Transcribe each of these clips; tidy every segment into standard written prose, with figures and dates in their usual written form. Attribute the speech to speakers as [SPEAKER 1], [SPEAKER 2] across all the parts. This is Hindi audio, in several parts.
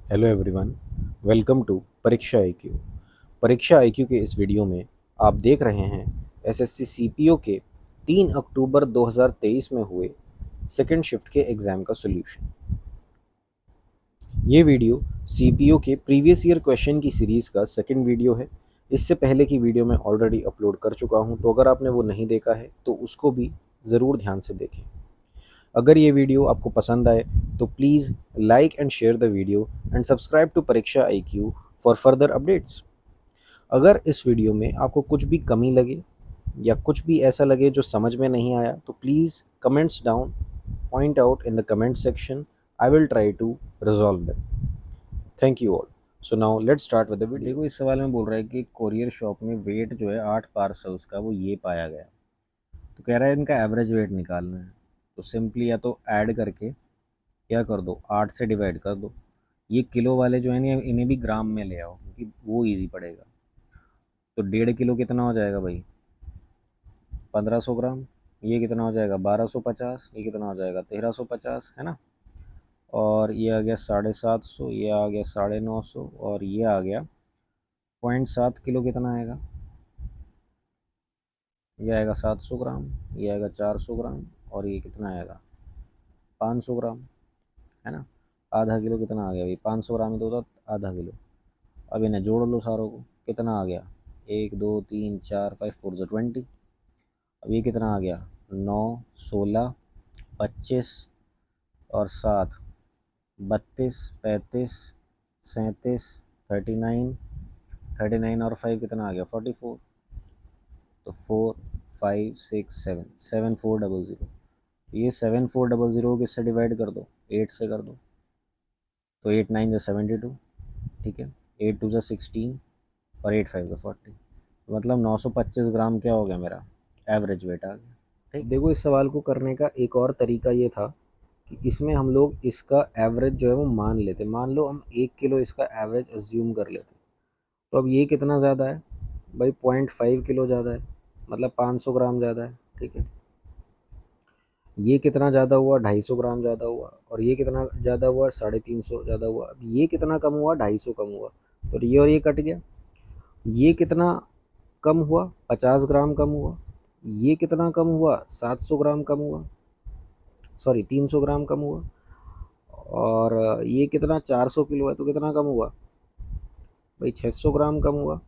[SPEAKER 1] Hello everyone, welcome to Pariksha IQ. परीक्षा आईक्यू के इस वीडियो में आप देख रहे हैं एसएससी सीपीओ के 3 अक्टूबर 2023 में हुए सेकंड शिफ्ट के एग्ज़ाम का सॉल्यूशन। ये वीडियो सीपीओ के प्रीवियस ईयर क्वेश्चन की सीरीज़ का सेकंड वीडियो है। इससे पहले की वीडियो मैं ऑलरेडी अपलोड कर चुका हूँ, तो अगर आपने वो नहीं देखा है तो उसको भी ज़रूर ध्यान से देखें। अगर ये वीडियो आपको पसंद आए तो please like and share the video and subscribe to Pariksha IQ for further updates. अगर इस वीडियो में आपको कुछ भी कमी लगे या कुछ भी ऐसा लगे जो समझ में नहीं आया तो please comments down, point out in the comment section. I will try to resolve them. Thank you all. So now let's start with the video. देखो, इस सवाल में बोल रहा है कि कोरियर शॉप में वेट जो है 8 पार्सल्स का वो ये पाया गया। तो कह रहा है इनका एवरेज वेट निकालना है। तो सिंपली या तो ऐड करके क्या कर दो, 8 से डिवाइड कर दो। ये किलो वाले जो है ना, इन्हें भी ग्राम में ले आओ क्योंकि वो इजी पड़ेगा। तो 1.5 किलो कितना हो जाएगा भाई? 1500 ग्राम। ये कितना हो जाएगा? 1250। ये कितना हो जाएगा? 1350, है ना। और ये आ गया 750, ये आ गया 950, और ये आ गया 0.7 किलो। कितना आएगा? ये आएगा 700 ग्राम, ये आएगा 400 ग्राम, और ये कितना आएगा? 500 ग्राम, है ना। आधा किलो कितना आ गया भाई? 500 ग्राम ही तो होता आधा किलो। अब इन्हें जोड़ लो सारों को, कितना आ गया? 1 2 3 4 5 4 20। अब ये कितना आ गया? 9 16 25 और 7 32 35 37 39 और 5 कितना आ गया? 44। तो 4 5 6 7 7 4 0 0। ये 7 4 0 0 को किससे डिवाइड कर दो? 8 से कर दो। तो 8 9 जो 72, ठीक है। 8 2 जो 16 और 8 5 जो 40। मतलब 925 ग्राम क्या हो गया मेरा? एवरेज वेट आ गया। ठीक। देखो, इस सवाल को करने का एक और तरीका ये था कि इसमें हम लोग इसका एवरेज जो है वो मान लेते। मान लो हम 1 किलो इसका एवरेज अज्यूम कर लेते। तो अब ये कितना ज़्यादा है भाई? 0.5 किलो ज़्यादा है, मतलब 500 ग्राम ज़्यादा है, ठीक है। ये कितना ज़्यादा हुआ? 250 ग्राम ज़्यादा हुआ। और ये कितना ज़्यादा हुआ? 350 ज़्यादा हुआ। अब ये कितना कम हुआ? 250 कम हुआ। तो ये और ये कट गया। ये कितना कम हुआ? 50 ग्राम कम हुआ। ये कितना कम हुआ? 700 ग्राम कम हुआ, सॉरी 300 ग्राम कम हुआ। और ये कितना? 400 किलो है तो कितना कम हुआ भाई? 600 ग्राम कम हुआ,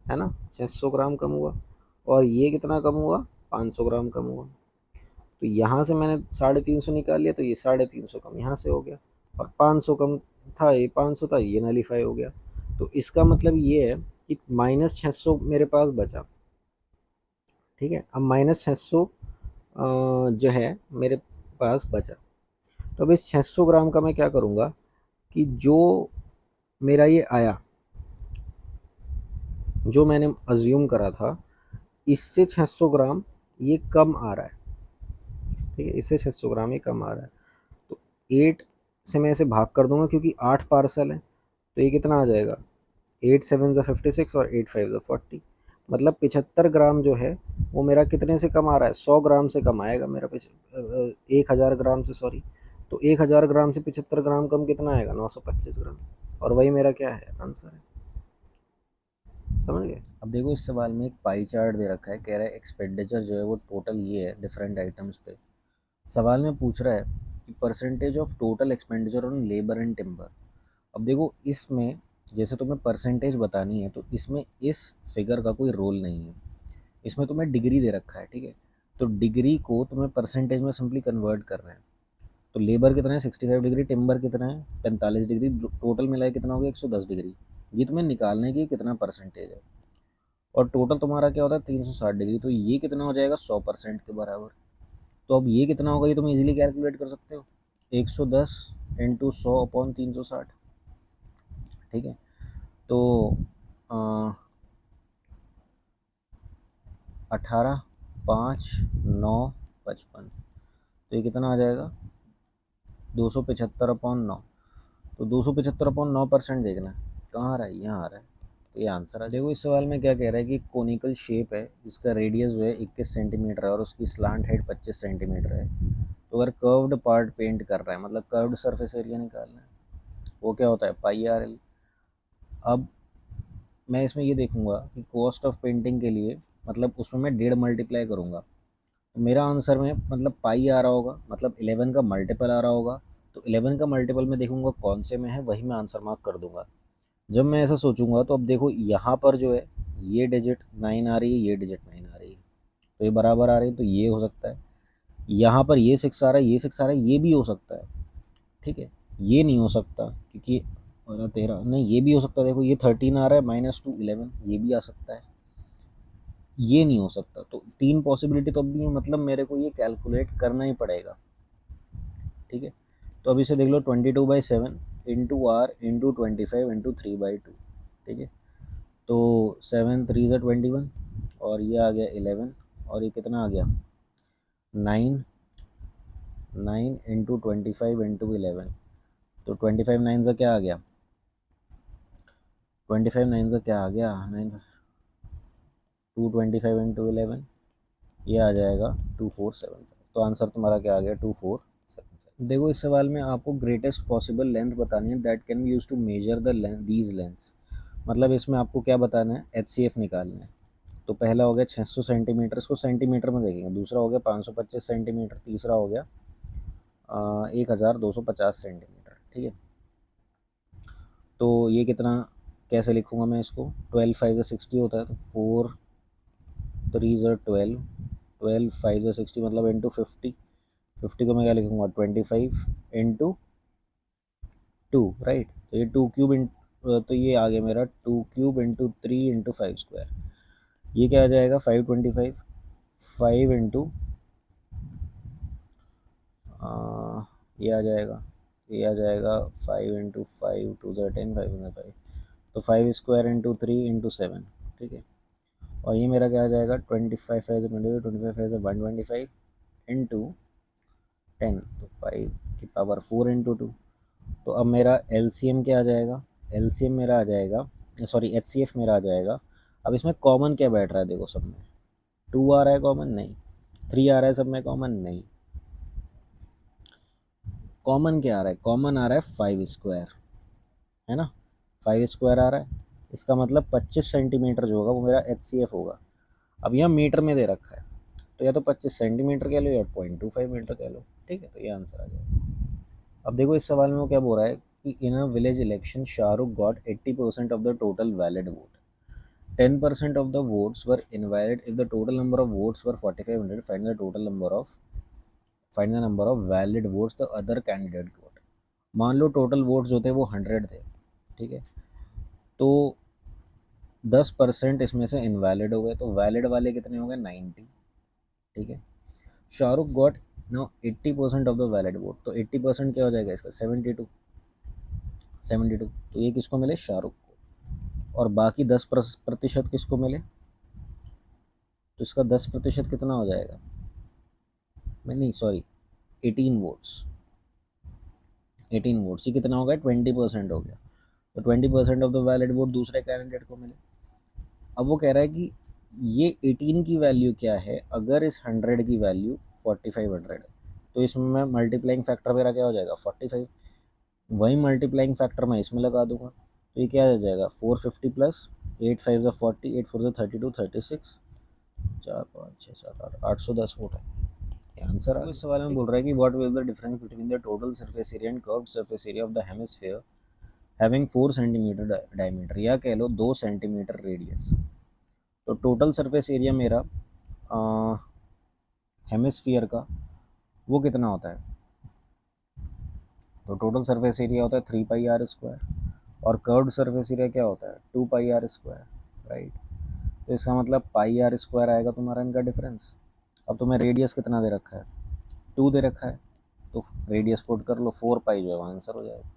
[SPEAKER 1] है ना। 600 ग्राम कम हुआ। और ये कितना कम हुआ? 500 ग्राम कम हुआ। तो यहाँ से मैंने 350 निकाल लिया, तो ये 350 कम यहाँ से हो गया। और 500 कम था, ये 500 था, ये नलीफाई हो गया। तो इसका मतलब ये है कि -600 मेरे पास बचा, ठीक है। अब -600 जो है मेरे पास बचा। तो अब इस 600 ग्राम का मैं क्या करूँगा कि जो मेरा ये आया, जो मैंने अज्यूम करा था, इससे 600 ग्राम ये कम आ रहा है, ठीक है। इससे 600 ग्राम ये कम आ रहा है। तो 8 से मैं इसे भाग कर दूंगा क्योंकि 8 पार्सल है। तो ये कितना आ जाएगा? 8 7 ज़ा 56 और 8 5 ज़ा 40। मतलब 75 ग्राम जो है वो मेरा कितने से कम आ रहा है? 100 ग्राम से कम आएगा मेरा। 1000 ग्राम से, सॉरी। तो 1000 ग्राम से 75 ग्राम कम कितना आएगा? 925 ग्राम। और वही मेरा क्या है? आंसर है। समझ गए? अब देखो, इस सवाल में एक पाई चार्ट दे रखा है। कह रहा है एक्सपेंडिचर जो है वो टोटल ये है डिफरेंट आइटम्स पे। सवाल में पूछ रहा है कि percentage of total expenditure on labour and timber. अब देखो, इसमें जैसे तुम्हें परसेंटेज बतानी है तो इसमें इस फिगर का कोई रोल नहीं है। इसमें तुम्हें डिग्री दे रखा है, ठीक है। तो डिग्री को तुम्हें परसेंटेज में सिंपली कन्वर्ट करना है। तो लेबर कितना है? 65 डिग्री। टिम्बर कितना है? 45 डिग्री। टोटल मिलाए कितना हो गया? 110 डिग्री। ये तुम्हें निकालना है कि कितना परसेंटेज है। और टोटल तुम्हारा क्या होता है? 360 डिग्री। तो ये कितना हो जाएगा? 100% के बराबर। तो अब ये कितना होगा? ये तुम इजीली कैलकुलेट कर सकते हो। 110 इंटू 100/360, ठीक है। तो 18 5 9 55। तो ये कितना आ जाएगा? 275/9। तो 275/9% देखना है कहाँ आ रहा है? यहाँ आ रहा है। तो ये आंसर है। देखो, इस सवाल में क्या कह रहा है कि कोनिकल शेप है जिसका रेडियस जो है 21 सेंटीमीटर है और उसकी स्लांट हाइट 25 सेंटीमीटर है। तो अगर कर्व्ड पार्ट पेंट कर रहा है, मतलब कर्व्ड सरफेस एरिया निकालना है। वो क्या होता है पाई आर एल। अब मैं इसमें ये देखूंगा कि कॉस्ट ऑफ पेंटिंग के लिए मतलब उसमें मैं 1.5 मल्टीप्लाई करूंगा, तो मेरा आंसर में मतलब पाई आ रहा होगा, मतलब 11 का मल्टीपल आ रहा होगा। तो 11 का मल्टीपल में देखूंगा कौन से में है, वही मैं आंसर मार्क कर दूंगा। जब मैं ऐसा सोचूंगा तो अब देखो यहाँ पर जो है ये डिजिट 9 आ रही है, ये डिजिट 9 आ रही है, तो ये बराबर आ रही है, तो ये हो सकता है। यहाँ पर ये 6 आ रहा है, ये 6 आ रहा है, ये भी हो सकता है। ठीक है, ये नहीं हो सकता क्योंकि 13 नहीं, ये भी हो सकता है। देखो ये 13 आ रहा है, -2 11, ये भी आ सकता है। ये नहीं हो सकता, तो 3 पॉसिबिलिटी तो अभी मतलब मेरे को ये कैलकुलेट करना ही पड़ेगा। ठीक है, तो अभी से देख लो 22/7 इंटू आर इंटू 25 इंटू 3/2। ठीक है, तो 7 3 ज़ा 21, और ये आ गया 11, और ये कितना आ गया 9, 9 इंटू 25 इंटू 11, तो 25 9 ज़ा क्या आ गया, 25 9 ज़ा क्या आ गया 9, 225 इंटू 11, ये आ जाएगा 2475। तो आंसर तुम्हारा क्या आ गया 2475। देखो इस सवाल में आपको ग्रेटेस्ट पॉसिबल लेंथ बतानी है that can be use to measure the these lengths. मतलब इसमें आपको क्या बताना है, HCF निकालना है। तो पहला हो गया 600 सेंटीमीटर, इसको सेंटीमीटर में देखेंगे। दूसरा हो गया 525 सेंटीमीटर, तीसरा हो गया 1250 सेंटीमीटर। ठीक है, तो ये कितना कैसे लिखूंगा मैं इसको, 12 5 ज़ा 60 होता है, तो 4 3 ज़ा 12, 12 5 ज़ा 60 मतलब इंटू 50। 50 को मैं क्या लिखूंगा 25 इंटू 2, राइट। तो ये 2 क्यूब तो ये आ गया मेरा 2 क्यूब इंटू 3 इंटू 5 स्क्वायर। ये क्या आ जाएगा 525, 5 इंटू ये आ जाएगा, ये आ जाएगा 5 इंटू 5 2 ज़ा 10, 5 तो 5 स्क्वायर इंटू 3 इंटू 7। ठीक है, और ये मेरा क्या आ जाएगा 25 5 ज़ा 25, 25 5 ज़ा 125 इंटू 10, तो 5 की पावर 4 इंटू 2। तो अब मेरा LCM क्या आ जाएगा, LCM मेरा आ जाएगा, सॉरी HCF मेरा आ जाएगा। अब इसमें कॉमन क्या बैठ रहा है, देखो सब में 2 आ रहा है कॉमन, नहीं। 3 आ रहा है सब में कॉमन, नहीं। कॉमन क्या आ रहा है, कॉमन आ रहा है 5 स्क्वायर, है ना। 5 स्क्वायर आ रहा है, इसका मतलब 25 सेंटीमीटर जो होगा वो मेरा HCF होगा। अब यहाँ मीटर में दे रखा है, तो या तो 25 सेंटीमीटर कह लो या 0.25 मीटर कह लो। ठीक है, तो ये आंसर आ जाएगा। अब देखो इस सवाल में वो क्या बोल रहा है कि in a village election Shahrukh got 80% of the total valid vote, 10% of the votes were invalid if the total number of votes were 4500, find the number of valid votes the other candidate got। मान लो टोटल वोट्स जो थे वो 100 थे। ठीक है, तो 10% इसमें से इनवैलिड हो गए, तो वैलिड वाले कितने हो गए 90। ठीक है, Shahrukh got no 80% of the valid vote, तो 80% क्या हो जाएगा इसका 72, 72। तो ये किसको मिले, शाहरुख को। और बाकी 10% किसको मिले, तो इसका 10% कितना हो जाएगा, मैं नहीं सॉरी 18 वोट्स, 18 वोट्स, ये कितना हो गया 20% हो गया। तो 20% ऑफ द वैलिड वोट दूसरे कैंडिडेट को मिले। अब वो कह रहा है कि ये 18 की वैल्यू क्या है अगर इस 100 की वैल्यू 4500 है, तो इसमें मल्टीप्लाइंग फैक्टर मेरा क्या हो जाएगा 45। वही मल्टीप्लाइंग फैक्टर मैं इसमें लगा दूंगा, तो ये क्या आ जाएगा 450 प्लस 8 5 ज़ा 40, 8 4 ज़ा 32, 36, 4 5 6 7 8, 810 वोट है आंसर। इस सवाल में बोल रहा है कि what will the difference between the total surface area and curved surface area of the hemisphere having 4 centimetre diameter, या कह लो 2 सेंटीमीटर रेडियस। तो टोटल सरफेस एरिया मेरा हेमिस्फीयर का वो कितना होता है, तो टोटल सरफेस एरिया होता है 3 पाई r स्क्वायर, और कर्व्ड सरफेस एरिया क्या होता है 2 पाई r स्क्वायर, राइट। तो इसका मतलब पाई r स्क्वायर आएगा तुम्हारा इनका डिफरेंस। अब तुम्हें रेडियस कितना दे रखा है 2 दे रखा है, तो रेडियस पुट कर लो 4 पाई जो है आंसर हो जाएगा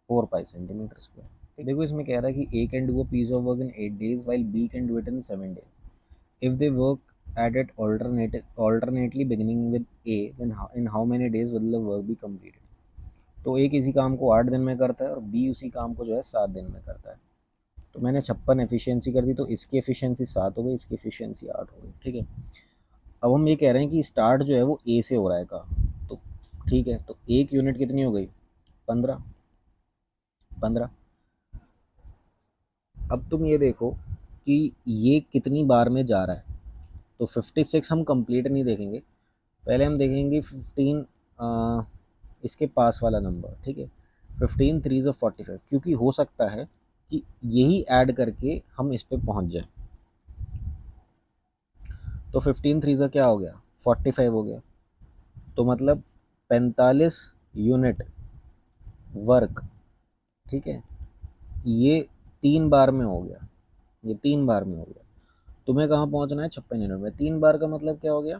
[SPEAKER 1] 4 पाई सेंटीमीटर स्क्वायर। ठीक, देखो इसमें कह रहा है कि A can do a piece of work in 8 days while B can do it in 7 days। If they work at it alternately beginning with A, then in how many days will the work be completed। तो A किसी काम को 8 दिन में करता है और B उसी काम को जो है 7 दिन में करता है। तो मैंने 56 एफिशिएंसी कर दी, तो इसकी एफिशिएंसी 7 हो गई, इसकी एफिशिएंसी 8 हो गई। ठीक है, अब हम ये कह रहे हैं कि स्टार्ट जो है वो A से हो रहा है का, तो ठीक है, तो 1 यूनिट कितनी हो गई 15, 15। अब तुम ये देखो कि ये कितनी बार में जा रहा है। तो 56 हम कंप्लीट नहीं देखेंगे, पहले हम देखेंगे 15 इसके पास वाला नंबर, ठीक है। 15 3 ज़ा 45, क्योंकि हो सकता है कि यही ऐड करके हम इस पे पहुंच जाए। तो 15 3 ज़ा क्या हो गया, 45 हो गया। तो मतलब 45 यूनिट वर्क, ठीक है। ये 3 बार में हो गया, ये 3 बार में हो गया। तुम्हें कहाँ पहुँचना है, 56 यूनिट में। 3 बार का मतलब क्या हो गया,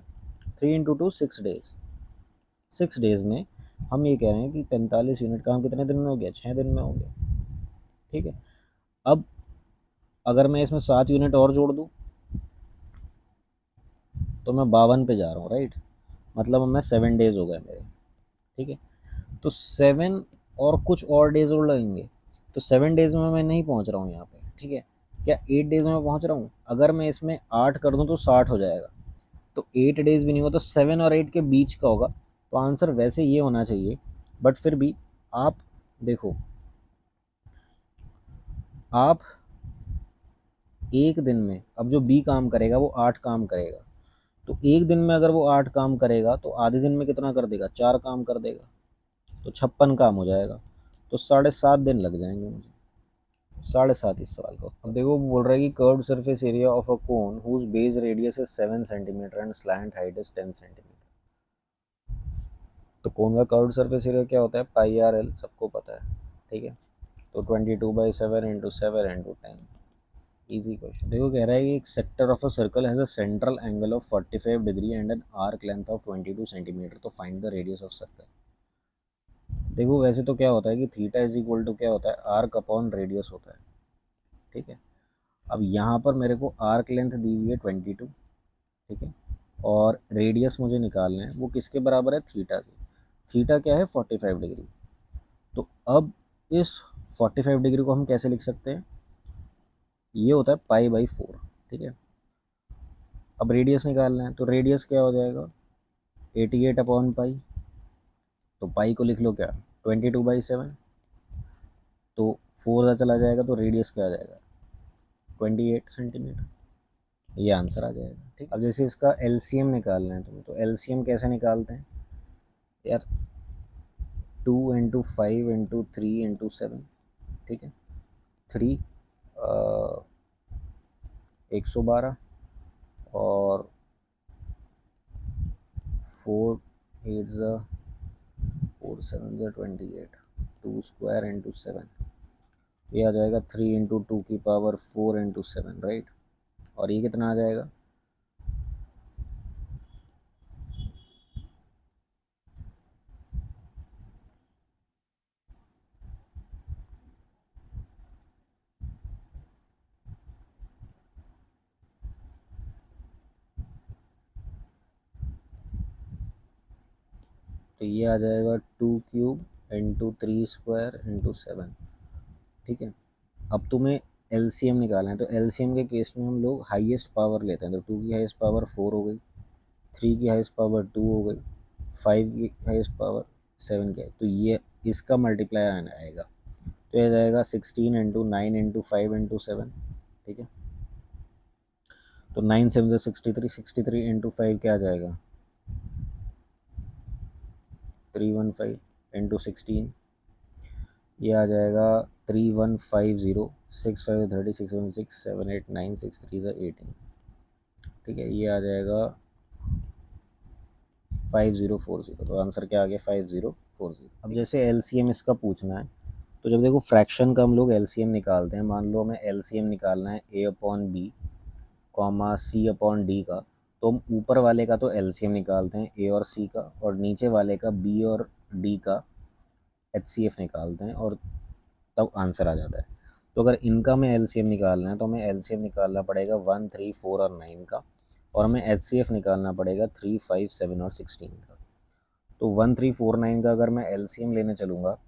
[SPEAKER 1] 3 इंटू 2 6 डेज। 6 डेज में हम ये कह रहे हैं कि 45 यूनिट का हम कितने दिन में हो गया, 6 दिन में हो गया, ठीक है। अब अगर मैं इसमें 7 यूनिट और जोड़ दूँ तो मैं 52 पे जा रहा हूँ, राइट। मतलब अब मैं 7 डेज हो गए मेरे, ठीक है। तो 7 और कुछ और डेज और लगेंगे, तो 7 डेज में मैं नहीं पहुँच रहा हूँ यहाँ पे, ठीक है। क्या 8 डेज में पहुँच रहा हूँ, अगर मैं इसमें 8 कर दूँ तो 60 हो जाएगा। तो 8 डेज भी नहीं होगा, तो 7 और 8 के बीच का होगा। तो आंसर वैसे ये होना चाहिए, बट फिर भी आप देखो, आप एक दिन में अब जो बी काम करेगा वो 8 काम करेगा। तो एक दिन में अगर वो 8 काम करेगा तो आधे दिन में कितना कर देगा, 4 काम कर देगा। तो 56 काम हो जाएगा। तो 7.5 दिन लग जाएंगे मुझे, 7.5 इस सवाल का। अब देखो बोल रहा है कि curved surface area of a cone whose base radius is 7 centimetre and slant height is 10 centimetre. तो कोन का कर्व्ड सरफेस एरिया क्या होता है, पाई आर एल, सबको पता है, ठीक है। तो 22/7 इंटू 7 इंटू 10, इजी क्वेश्चन। देखो कह रहा है कि एक sector of a circle has a central angle of 45 degree and an arc length of 22 centimetre, तो find the radius of circle. देखो वैसे तो क्या होता है कि थीटा इज इक्वल टू क्या होता है, आर्क अपॉन रेडियस होता है, ठीक है। अब यहाँ पर मेरे को आर्क लेंथ दी हुई है 22, ठीक है, और रेडियस मुझे निकालना है, वो किसके बराबर है, थीटा की। थीटा क्या है, 45 डिग्री। तो अब इस 45 डिग्री को हम कैसे लिख सकते हैं, ये होता है पाई/4, ठीक है। अब रेडियस निकालना है, तो रेडियस क्या हो जाएगा, 88/पाई। तो पाई को लिख लो क्या, 22/7। तो 4 का चला जाएगा तो रेडियस क्या आ जाएगा, 28 सेंटीमीटर। ये आंसर आ जाएगा, ठीक। अब जैसे इसका एलसीएम निकालना है तुम्हें, तो एलसीएम कैसे निकालते हैं यार, 2 इंटू 5 इंटू 3 इंटू 7, ठीक है। 3 112, और 4 8 4 7 28, 2 स्क्वायर इंटू 7, ये आ जाएगा 3 इंटू 2 की पावर 4 इंटू 7, राइट। और ये कितना आ जाएगा, तो ये आ जाएगा 2 क्यूब इंटू 3 स्क्वायर इंटू 7, ठीक है। अब तुम्हें एलसीएम निकालना है, तो एलसीएम के केस में हम लोग हाईएस्ट पावर लेते हैं। तो 2 की हाईएस्ट पावर 4 हो गई, 3 की हाईएस्ट पावर 2 हो गई, 5 की हाईएस्ट पावर 7 की है। तो ये इसका मल्टीप्लाई आएगा, तो यह जाएगा 16 इंटू 9 इंटू 5 इंटू 7, ठीक है। तो 9 7 63, 63 इंटू 5 क्या आ जाएगा, 315 इंटू 16, ये आ जाएगा 3150, 6 5 30, 6 1 6 7 8 9 6 3 18, ठीक है। ये आ जाएगा 5040। तो आंसर क्या आ गया, 5040। अब जैसे एलसीएम इसका पूछना है, तो जब देखो फ्रैक्शन का हम लोग एलसीएम निकालते हैं, मान लो हमें एलसीएम निकालना है A/B, C/D का, तो हम ऊपर वाले का तो एलसीएम निकालते हैं A और C का, और नीचे वाले का B और D का HCF निकालते हैं, और तब आंसर आ जाता है। तो अगर इनका हमें एलसीएम निकालना है, तो हमें एलसीएम निकालना पड़ेगा 1 3 4 और 9 का, और हमें HCF निकालना पड़ेगा 3 5 7 और 16 का। तो 1349 का अगर मैं एलसीएम लेने चलूँगा,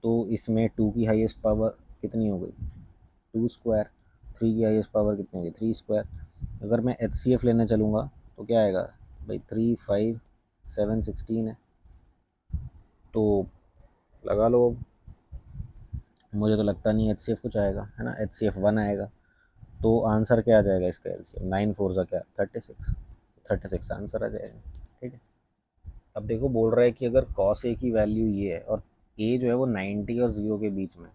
[SPEAKER 1] तो इसमें 2 की हाईएस्ट पावर कितनी हो गई, 2 स्क्वायर, 3 की हाईएस्ट पावर कितनी होगी, 3 स्क्वायर। अगर मैं HCF लेने चलूँगा तो क्या आएगा भाई, 3 5 7 16 है। तो लगा लो। मुझे तो लगता नहीं HCF कुछ आएगा, है ना, HCF 1 आएगा। तो आंसर क्या आ जाएगा इसका LCM, 9 4 ज़ा क्या 36, 36 आंसर आ जाएगा। ठीक है। अब देखो बोल रहा है कि अगर cos A की वैल्यू ये है और A जो है वो 90 और 0 के बीच में,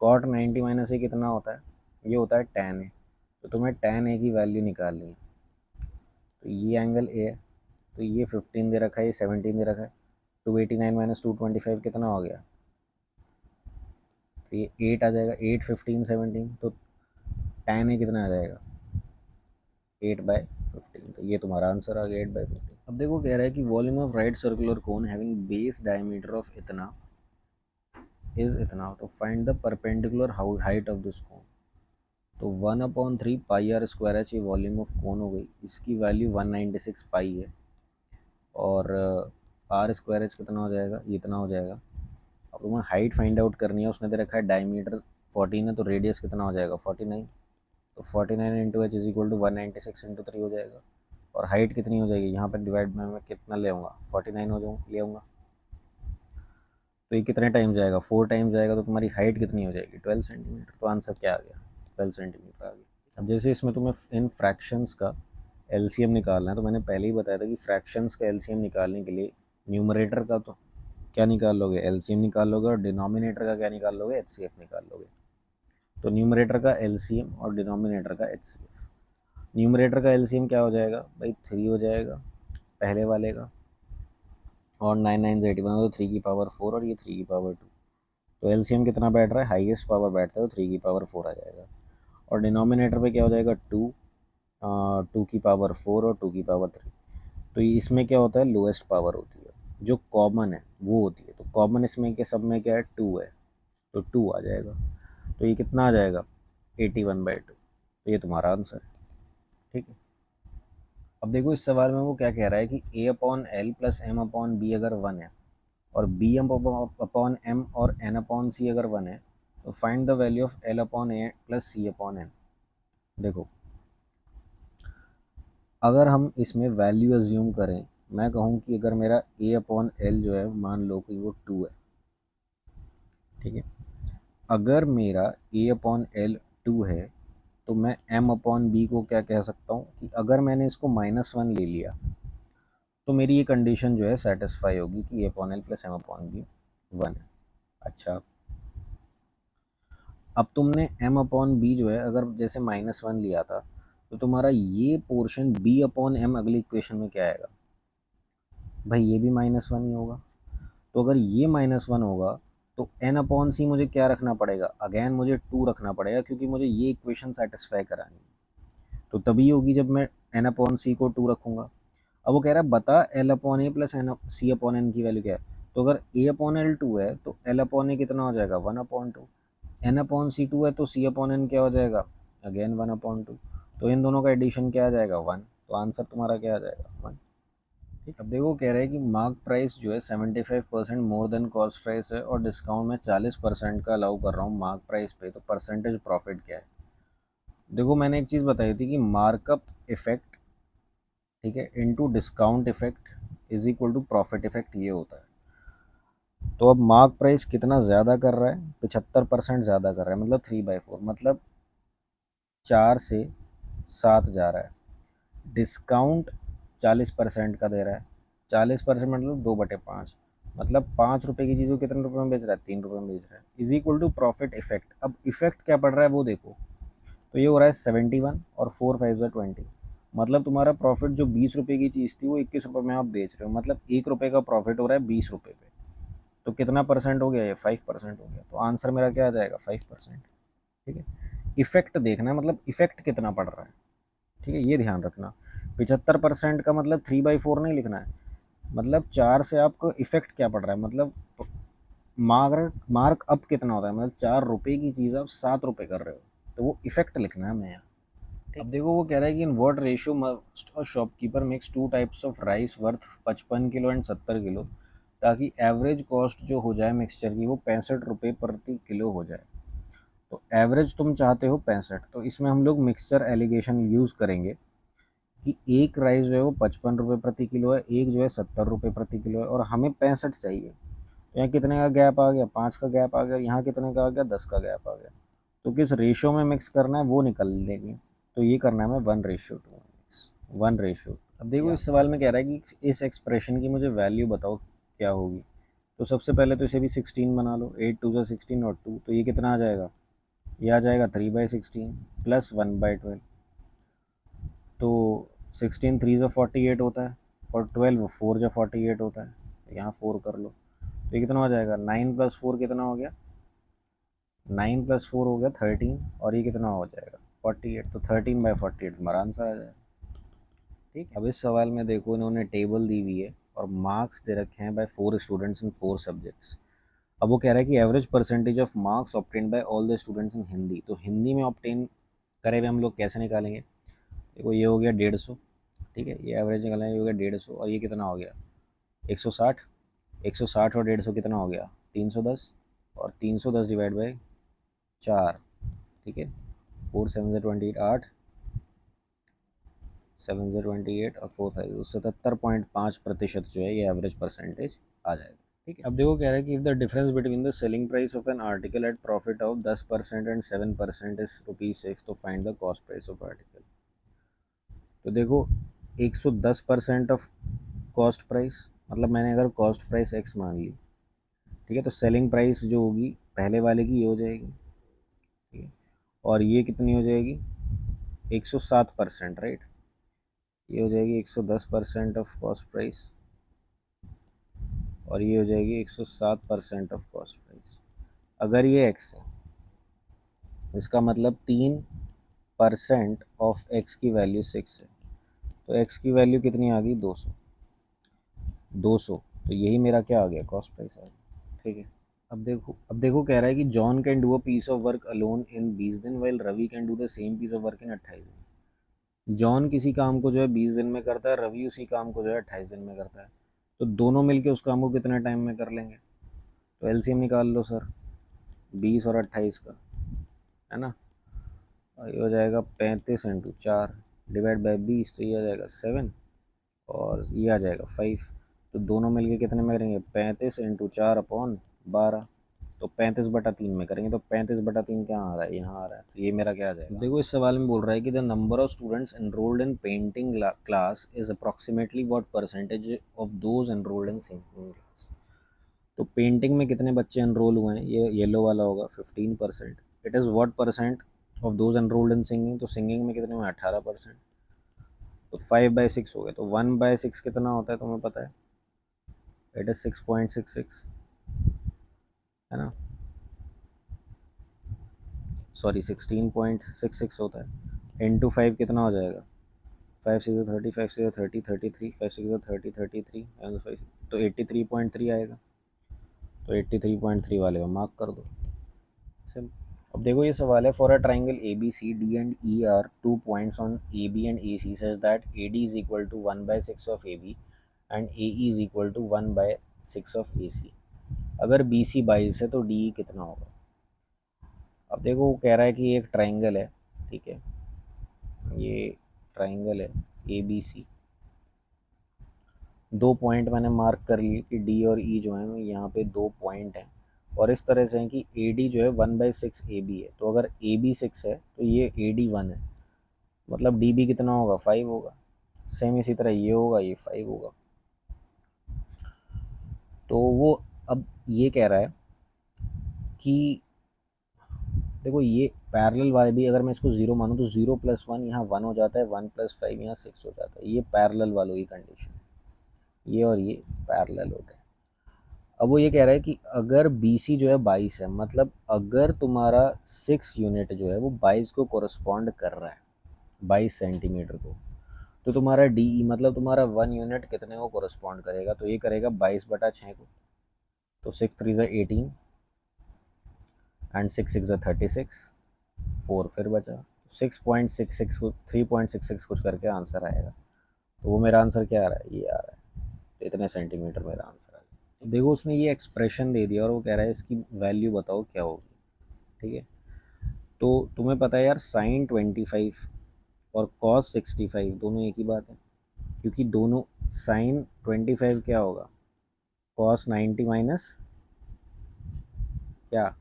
[SPEAKER 1] cot 90 माइनस A कितना होता है, ये होता है tan A। तो तुम्हें tan A की वैल्यू निकालनी है। तो ये एंगल A है, तो ये 15 दे रखा है, ये 17 दे रखा है। 289 माइनस 225 कितना हो गया, तो ये 8 आ जाएगा। 8 15 17, तो tan A कितना आ जाएगा, 8/15। तो ये तुम्हारा आंसर आ गया, 8/15। अब देखो कह रहा है कि volume of right circular cone having base diameter of इतना इज इतना, तो find the perpendicular height of this cone. तो 1/3 पाई आर स्क्वायर एच ये वॉल्यूम ऑफ कोन हो गई, इसकी वैल्यू 196 पाई है। और आर स्क्वायर एच कितना हो जाएगा, ये इतना हो जाएगा। अब तुम्हें हाइट फाइंड आउट करनी है, उसने दे रखा है डायमीटर 14 है, तो रेडियस कितना हो जाएगा 49। तो 49 into H is equal to 196 into 3 हो जाएगा। और हाइट कितनी हो जाएगी, यहाँ पर डिवाइड में मैं कितना ले आऊँगा, 49 हो जाऊँ ले आऊँगा। तो ये कितने टाइम्स जाएगा, 4 टाइम्स जाएगा, तो तुम्हारी हाइट कितनी हो जाएगी 12 सेंटीमीटर। तो आंसर क्या आ गया, 12 सेंटीमीटर आ गया। अब जैसे इसमें तुम्हें इन फ्रैक्शंस का LCM निकालना है, तो मैंने पहले ही बताया था कि फ्रैक्शंस का LCM निकालने के लिए न्यूमरेटर का तो क्या निकाल लोगे, LCM निकाल लोगे, और डिनोमिनेटर का क्या निकाल लोगे, HCF निकाल लोगे। तो न्यूमरेटर का LCM और डिनोमिनेटर का HCF। न्यूमरेटर का LCM क्या हो जाएगा भाई, 3 हो जाएगा पहले वाले का, और 9 9 81, तो 3 की पावर 4 और ये 3 की पावर 2। तो LCM कितना बैठ रहा है, हाईएस्ट पावर बैठता है, तो 3 की पावर 4 आ जाएगा। और डिनोमिनेटर पे क्या हो जाएगा, 2 की पावर 4 और 2 की पावर 3। तो इसमें क्या होता है, लोएस्ट पावर होती है, जो कॉमन है वो होती है। तो कॉमन इसमें के सब में क्या है, 2 है, तो 2 आ जाएगा। तो ये कितना आ जाएगा, 81/2। तो ये तुम्हारा आंसर है। ठीक है। अब देखो इस सवाल में वो क्या कह रहा है कि A/L प्लस M/B अगर 1 है, और B/M और N/C अगर 1 है, तो find the value of L/A plus C/N। देखो अगर हम इसमें वैल्यू अज्यूम करें, मैं कहूँ कि अगर मेरा A/L जो है मान लो कि वो 2 है, ठीक है। अगर मेरा A/L 2 है, तो मैं M/B को क्या कह सकता हूँ कि अगर मैंने इसको -1 ले लिया, तो मेरी ये कंडीशन जो है सेटिस्फाई होगी कि A/L प्लस M/B 1 है। अच्छा, अब तुमने M/B जो है अगर जैसे -1 लिया था, तो तुम्हारा ये पोर्शन B/M अगली इक्वेशन में क्या आएगा भाई, ये भी -1 ही होगा। तो अगर ये -1 होगा, तो N/C मुझे क्या रखना पड़ेगा, अगेन मुझे 2 रखना पड़ेगा, क्योंकि मुझे ये इक्वेशन सेटिस्फाई करानी है। तो तभी होगी जब मैं N/C को 2 रखूँगा। अब वो कह रहा है बता L/A प्लस C/N की वैल्यू क्या है। तो अगर A/L 2 है, तो L/A कितना हो जाएगा 1/2। N/C 2 है, तो C/N क्या हो जाएगा, अगेन 1/2। तो इन दोनों का एडिशन क्या आ जाएगा 1। तो आंसर तुम्हारा क्या आ जाएगा 1। ठीक। अब देखो कह रहे हैं कि मार्क प्राइस जो है 75% मोर देन कॉस्ट प्राइस है, और डिस्काउंट में 40% का अलाउ कर रहा हूँ मार्क प्राइस पे, तो परसेंटेज प्रॉफिट क्या है। देखो मैंने एक चीज़ बताई थी कि मार्कअप इफेक्ट, ठीक है, into discount effect is equal to profit effect, ये होता है। तो अब मार्क प्राइस कितना ज़्यादा कर रहा है, 75% ज़्यादा कर रहा है, मतलब 3/4, मतलब 4 से 7 जा रहा है। डिस्काउंट 40% का दे रहा है, 40% मतलब 2/5, मतलब 5 रुपये की चीज़ को कितने रुपये में बेच रहा है, 3 रुपये में बेच रहा है, is equal to profit effect. अब इफेक्ट क्या पड़ रहा है वो देखो। तो ये हो रहा है 71 और 4 5 20, मतलब तुम्हारा प्रॉफिट जो 20 रुपये की चीज़ थी वो 21 रुपये में आप बेच रहे हो, मतलब 1 रुपये का प्रॉफिट हो रहा है 20 रुपये पे। तो कितना परसेंट हो गया, ये 5% हो गया। तो आंसर मेरा क्या आ जाएगा, 5%। ठीक है। इफेक्ट देखना है, मतलब इफेक्ट कितना पड़ रहा है, ठीक है, ये ध्यान रखना। 75% का मतलब 3/4 नहीं लिखना है, मतलब 4 से आपको इफेक्ट क्या पड़ रहा है, मतलब मार्क अप कितना होता है, मतलब 4 रुपये की चीज़ आप 7 रुपये कर रहे हो, तो वो इफेक्ट लिखना है हमें यहाँ। अब देखो वो कह रहा है कि in what ratio must a shopkeeper makes 2 types of rice worth 55 kilo and 70 kilo, ताकि एवरेज कॉस्ट जो हो जाए मिक्सचर की वो 65 रुपये प्रति किलो हो जाए। तो एवरेज तुम चाहते हो 65, तो इसमें हम लोग मिक्सचर एलिगेशन यूज़ करेंगे कि एक राइस जो है वो 55 रुपये प्रति किलो है, एक जो है 70 रुपये प्रति किलो है, और हमें 65 चाहिए। तो तो यहाँ कितने का गैप आ गया, 5 का गैप आ गया, यहाँ कितने का आ गया, 10 का गैप आ गया। तो किस रेशो में मिक्स करना है वो निकल लेंगे। तो ये करना है हमें 1:2, 1:। अब देखो इस सवाल में कह रहा है कि इस एक्सप्रेशन की मुझे वैल्यू बताओ क्या होगी। तो सबसे पहले तो इसे भी 16 बना लो, 8 2 16 और 2, तो ये कितना आ जाएगा, ये आ जाएगा 3/16 प्लस 1/12। तो 16 3 ज़ा 48 होता है, और 12 4 ज़ा 48 होता है, यहाँ 4 कर लो। तो ये कितना हो जाएगा, 9 + 4 कितना हो गया, 9 + 4 हो गया 13, और ये कितना हो जाएगा 48। तो 13/48 हमारा आंसर आ जाएगा। ठीक, अब इस सवाल में देखो इन्होंने टेबल दी हुई है और मार्क्स दे रखे हैं बाय 4 स्टूडेंट्स इन 4 सब्जेक्ट्स। अब वो कह रहा है कि average percentage of marks obtain bye all the students in Hindi. तो हिंदी में ऑब्टेन करे हुए हम लोग कैसे निकालेंगे। देखो ये हो गया 150, ठीक है, ये एवरेज निकालना है, ये हो गया 150, और ये कितना हो गया 160। 160 और 150 कितना हो गया 310, और 310 डिवाइड बाई 4, ठीक है, 4 7 ज़ा 28, 8 7 ज़ा 28 और 4 5 77.5% जो है ये एवरेज परसेंटेज आ जाएगा। ठीक है, अब देखो कह रहा है कि if the difference between the selling price of an article at profit of 10% and 7% is ₹6, तो find the cost price of article. तो देखो 110% ऑफ कॉस्ट प्राइस, मतलब मैंने अगर कॉस्ट प्राइस x मान ली, ठीक है, तो सेलिंग प्राइस जो होगी पहले वाले की ये हो जाएगी, ठीक है, और ये कितनी हो जाएगी 107%, राइट, ये हो जाएगी 110% ऑफ कॉस्ट प्राइस, और ये हो जाएगी 107% ऑफ कॉस्ट प्राइस। अगर ये x है, इसका मतलब 3% ऑफ x की वैल्यू 6 है, तो x की वैल्यू कितनी आ गई 200, 200, तो यही मेरा क्या आ गया कॉस्ट प्राइस आ गया। ठीक है, अब देखो कह रहा है कि John can do a piece of work alone in 20 दिन while Ravi can do the same piece of work in 28 दिन। जॉन किसी काम को जो है 20 दिन में करता है, रवि उसी काम को जो है 28 दिन में करता है, तो दोनों मिलके उस काम को कितने टाइम में कर लेंगे। तो एलसीएम निकाल लो सर 20 और 28 का, है ना, और ये हो जाएगा 35 × 4 डिवाइड बाई 20, तो ये आ जाएगा 7, और ये आ जाएगा 5। तो दोनों मिलके कितने में करेंगे 35 × 4/12, तो 35/3 में करेंगे, तो 35/3 क्या आ रहा है, यहाँ आ रहा है, तो ये मेरा क्या आ जाएगा। देखो इस सवाल में बोल रहा है कि the number of students enrolled in painting class is approximately what percentage of those enrolled in singing class. तो पेंटिंग में कितने बच्चे एनरोल हुए हैं, ये येलो वाला होगा 15%। It is what percent of those enrolled in singing, तो सिंगिंग में कितने हुए 18%। तो 5/6 हो गया, तो 1/6 कितना होता है तुम्हें पता है, इट इज़ 6.66, है ना, सॉरी 16.66 होता है, इंटू 5 कितना हो जाएगा, 5 6 30, 5 6 30 33, 5 6 30 33 एंड 5, तो 83.3 आएगा। तो 83.3 वाले को मार्क कर दो। सिंपल। अब देखो ये सवाल है, for a triangle A B C D and E are 2 points on A B and A C such that A D is equal to 1/6 of A B and A E is equal to 1/6 of A C. अगर बी सी 22 है तो डी ई कितना होगा। अब देखो वो कह रहा है कि एक ट्राइंगल है, ठीक है, ये ट्राइंगल है ए बी सी, 2 पॉइंट मैंने मार्क कर लिए कि डी और ई जो है यहाँ पे 2 पॉइंट हैं, और इस तरह से है कि ए डी जो है 1/6 ए बी है, तो अगर ए बी 6 है तो ये ए डी 1 है, मतलब डी बी कितना होगा 5 होगा। सेम इसी तरह ये होगा, ये 5 होगा। तो वो अब ये कह रहा है कि देखो ये पैरेलल वाले भी अगर मैं इसको 0 मानूँ तो 0+1 यहाँ 1 हो जाता है, 1+5 यहाँ 6 हो जाता है, ये पैरेलल वालों की कंडीशन है, ये और ये पैरेलल होते हैं। अब वो ये कह रहा है कि अगर बी सी जो है 22 है, मतलब अगर तुम्हारा 6 यूनिट जो है वो 22 को कोरस्पॉन्ड कर रहा है, 22 सेंटीमीटर को, तो तुम्हारा डी ई मतलब तुम्हारा 1 यूनिट कितने को कोरस्पॉन्ड करेगा, तो ये करेगा 22/6 को, तो 6 3 ज़ा 18 एंड 6 6 ज़ा 36, 4 फिर बचा, 6.66 को 3.66 कुछ करके आंसर आएगा। तो वो मेरा आंसर क्या आ रहा है, ये आ रहा है, तो इतने सेंटीमीटर मेरा आंसर आ गया। देखो उसने ये एक्सप्रेशन दे दिया और वो कह रहा है इसकी वैल्यू बताओ क्या होगी। ठीक है, तो तुम्हें पता है यार sin 25 और cos 65 दोनों एक ही बात है, क्योंकि दोनों sin 25 क्या होगा, cos 90 माइनस क्या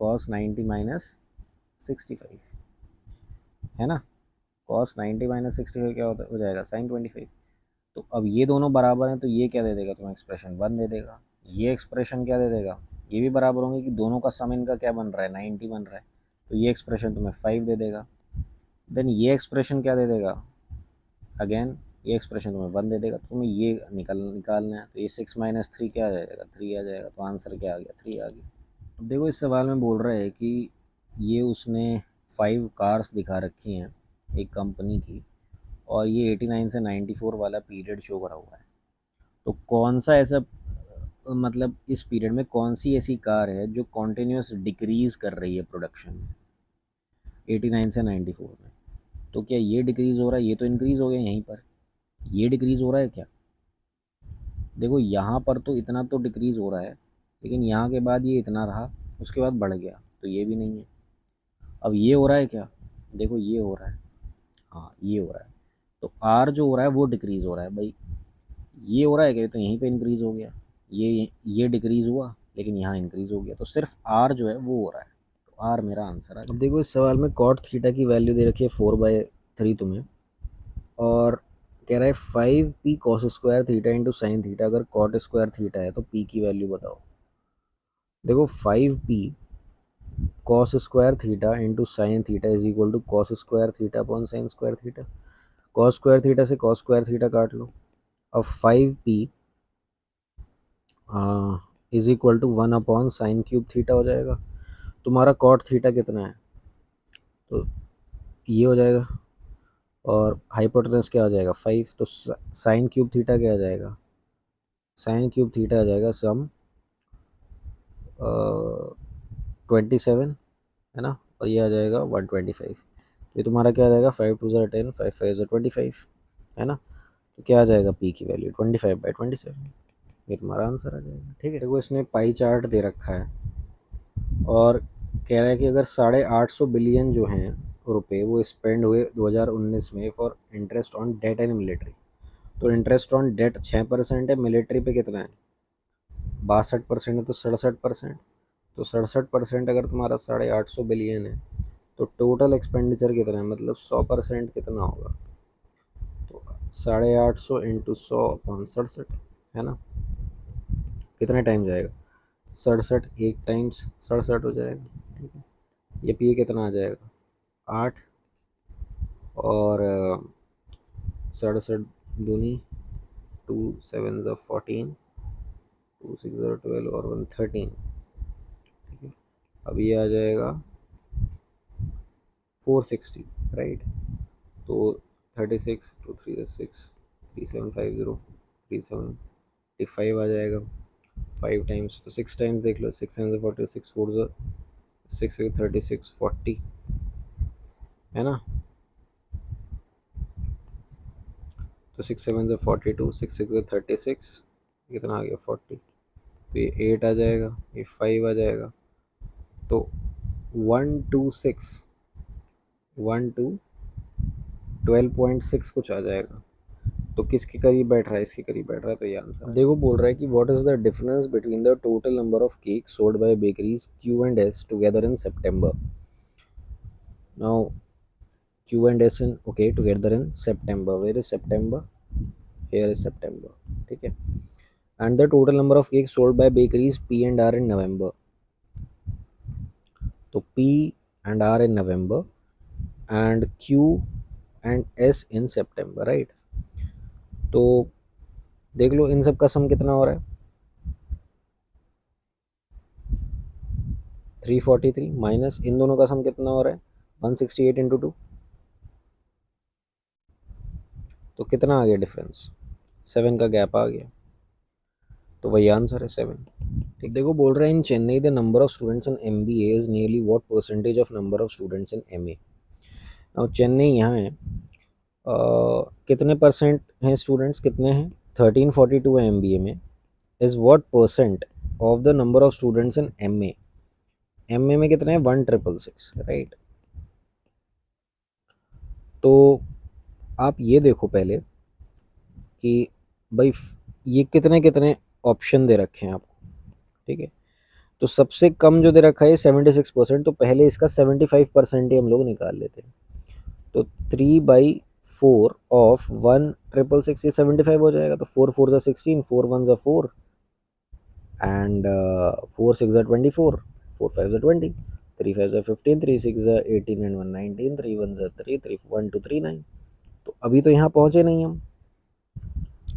[SPEAKER 1] cos 90 माइनस 65 है ना। cos 90 माइनस 65 क्या होता हो जाएगा sin 25। तो अब ये दोनों बराबर हैं तो ये क्या दे देगा तुम्हें एक्सप्रेशन 1 दे देगा, ये एक्सप्रेशन क्या दे देगा, ये भी बराबर होंगे कि दोनों का सम इनका क्या बन रहा है 90 बन रहा है, तो ये एक्सप्रेशन तुम्हें 5 दे देगा। देन ये एक्सप्रेशन क्या दे देगा, अगेन ये एक्सप्रेशन तुम्हें 1 दे देगा, तो तुम्हें ये निकालना है, तो ये 6 माइनस 3 क्या आ जाएगा 3 आ जाएगा, तो आंसर क्या आ गया 3 आ गया। अब देखो इस सवाल में बोल रहा है कि ये उसने 5 कार्स दिखा रखी हैं एक कंपनी की, और ये 89 से 94 वाला पीरियड शो करा हुआ है, तो कौन सा ऐसा मतलब इस पीरियड में कौन सी ऐसी कार है जो कॉन्टिन्यूस डिक्रीज कर रही है प्रोडक्शन में 89 से 94 में। तो क्या ये डिक्रीज हो रहा है, ये तो इंक्रीज हो गया यहीं पर, ये डिक्रीज हो रहा है क्या, देखो यहाँ पर तो इतना तो डिक्रीज हो रहा है, लेकिन यहाँ के बाद ये इतना रहा, उसके बाद बढ़ गया, तो ये भी नहीं है। अब ये हो रहा है क्या, देखो ये हो रहा है, हाँ ये हो रहा है, तो आर जो हो रहा है वो डिक्रीज हो रहा है भाई, ये हो रहा है क्या, तो यहीं पे इंक्रीज हो गया, ये डिक्रीज हुआ लेकिन यहाँ इंक्रीज हो गया, तो सिर्फ आर जो है वो हो रहा है, तो आर मेरा आंसर है। अब देखो इस सवाल में कॉट थीटा की वैल्यू दे रखी है 4/3 तुम्हें, और कह रहा है 5p cos square theta into sine theta, अगर कॉट स्क्वायर थीटा है तो p की वैल्यू बताओ। देखो 5p cos square theta into sine theta is equal to cos square theta upon sine square theta, cos square theta से कॉस स्क्वायर थीटा काट लो। अब 5p is equal to 1 upon sine cube theta हो जाएगा। तुम्हारा कॉट थीटा कितना है, तो ये हो जाएगा, और हाइपोटेनस क्या हो जाएगा 5, तो साइन क्यूब थीटा क्या आ जाएगा, साइन क्यूब थीटा आ जाएगा सम 27 है ना, और ये आ जाएगा 125, तो ये तुम्हारा क्या आ जाएगा 5 2 ज़ा 10 5 5 ज़ा 25 है ना, तो क्या आ जाएगा पी की वैल्यू 25/27, ये तुम्हारा आंसर आ जाएगा। ठीक है, देखो इसने पाई चार्ट दे रखा है और कह रहा है कि अगर 850 बिलियन जो हैं रुपए वो स्पेंड हुए 2019 में for interest on debt and military, तो इंटरेस्ट ऑन डेट 6% है, मिलिट्री पे कितना है 62% है, तो 67%, तो 67% अगर तुम्हारा 850 बिलियन है तो टोटल एक्सपेंडिचर कितना है, मतलब 100% कितना होगा, तो 850 इंटू 100/67 है ना, कितने टाइम जाएगा 67, एक टाइम्स 67 हो जाएगा। ठीक है, ये पी कितना आ जाएगा 8, और 67 दूनी 2 7 ज़ा 14 2 6 ज़ा 12 और 1 13। ठीक है, अब ये आ जाएगा 460 राइट, तो 36 2 3 ज़ा 6 3750 3785 आ जाएगा, 5 टाइम्स तो 6 टाइम्स देख लो, 6 टाइम्स 40 6 4 ज़ा 6 36 40 है ना, तो 6 7 ज़ा 42 6 6 ज़ा 36, कितना आ गया 40, तो ये 8 आ जाएगा, ये 5 आ जाएगा, तो 126 1 to 12.6 कुछ आ जाएगा, तो किसके करीब बैठ रहा है, इसके करीब बैठ रहा है, तो ये आंसर है। देखो बोल रहा है कि what is the difference between the total number of cake sold by bakeries Q and S together in September. Now Q and S in okay together in September, where is September, here is September. ठीक है, and the total number of cake sold by bakeries P and R in November, तो P and R in November and Q and S in September right. तो देख लो इन सब का सम कितना हो रहा है 343 माइनस इन दोनों का सम कितना हो रहा है 168 इंटू 2, तो कितना आ गया डिफरेंस 7 का गैप आ गया, तो वही आंसर है 7। ठीक, देखो बोल रहा है in Chennai the number of students in MBA is nearly what percentage of number of students in MA। अब चेन्नई यहाँ है, कितने परसेंट हैं स्टूडेंट्स, कितने हैं 1342 है MBA में, is what percent of the number of students in MA में कितने हैं 1666 राइट। तो आप ये देखो पहले कि भाई ये कितने कितने ऑप्शन दे रखे हैं आपको। ठीक है, तो सबसे कम जो दे रखा है 76%, तो पहले इसका 75% ही हम लोग निकाल लेते हैं। तो 3/4 ऑफ 1,666 ये 75 हो जाएगा। तो 4 4 16, 4 1 4 एंड 4 6 24, 4 5 20, 3 5 15, 3 6 18 एंड 1 19, 3 1 3, 3 1 2 3 9। तो अभी तो यहाँ पहुँचे नहीं हम,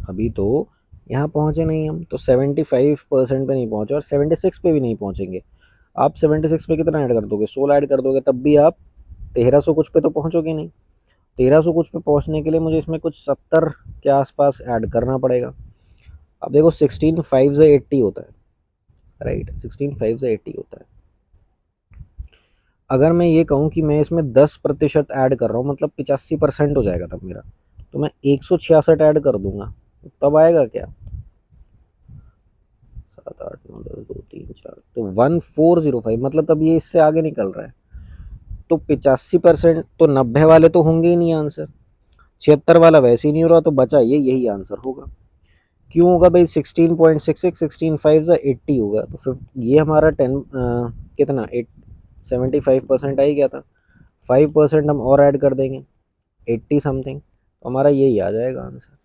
[SPEAKER 1] अभी तो यहाँ पहुँचे नहीं हम, तो 75% पे नहीं पहुँचे और 76 पे भी नहीं पहुँचेंगे। आप 76 पे कितना ऐड कर दोगे? 16 ऐड कर दोगे, तब भी आप 1300 कुछ पे तो पहुँचोगे नहीं। 1300 कुछ पे पहुँचने के लिए मुझे इसमें कुछ 70 के आसपास ऐड करना पड़ेगा। अब देखो 16 5 से 80 होता है, राइट, 16 5 से 80 होता है। अगर मैं ये कहूँ कि मैं इसमें 10% ऐड कर रहा हूँ, मतलब 85% हो जाएगा तब मेरा, तो मैं 166 ऐड कर दूंगा, तब आएगा क्या? 7 8 9 10 2 3 4, तो 1405, मतलब तब ये इससे आगे निकल रहा है। तो 85%, तो 90 वाले तो होंगे ही नहीं आंसर, 76 वाला वैसे ही नहीं हो रहा, तो बचा ये, यही आंसर होगा। क्यों होगा भाई? 16.66, 16 5 से 80 होगा, तो फिर ये हमारा 10 कितना 8 75% आ ही गया था। 5% हम और ऐड कर देंगे, 80 समथिंग, तो हमारा यही आ जाएगा आंसर।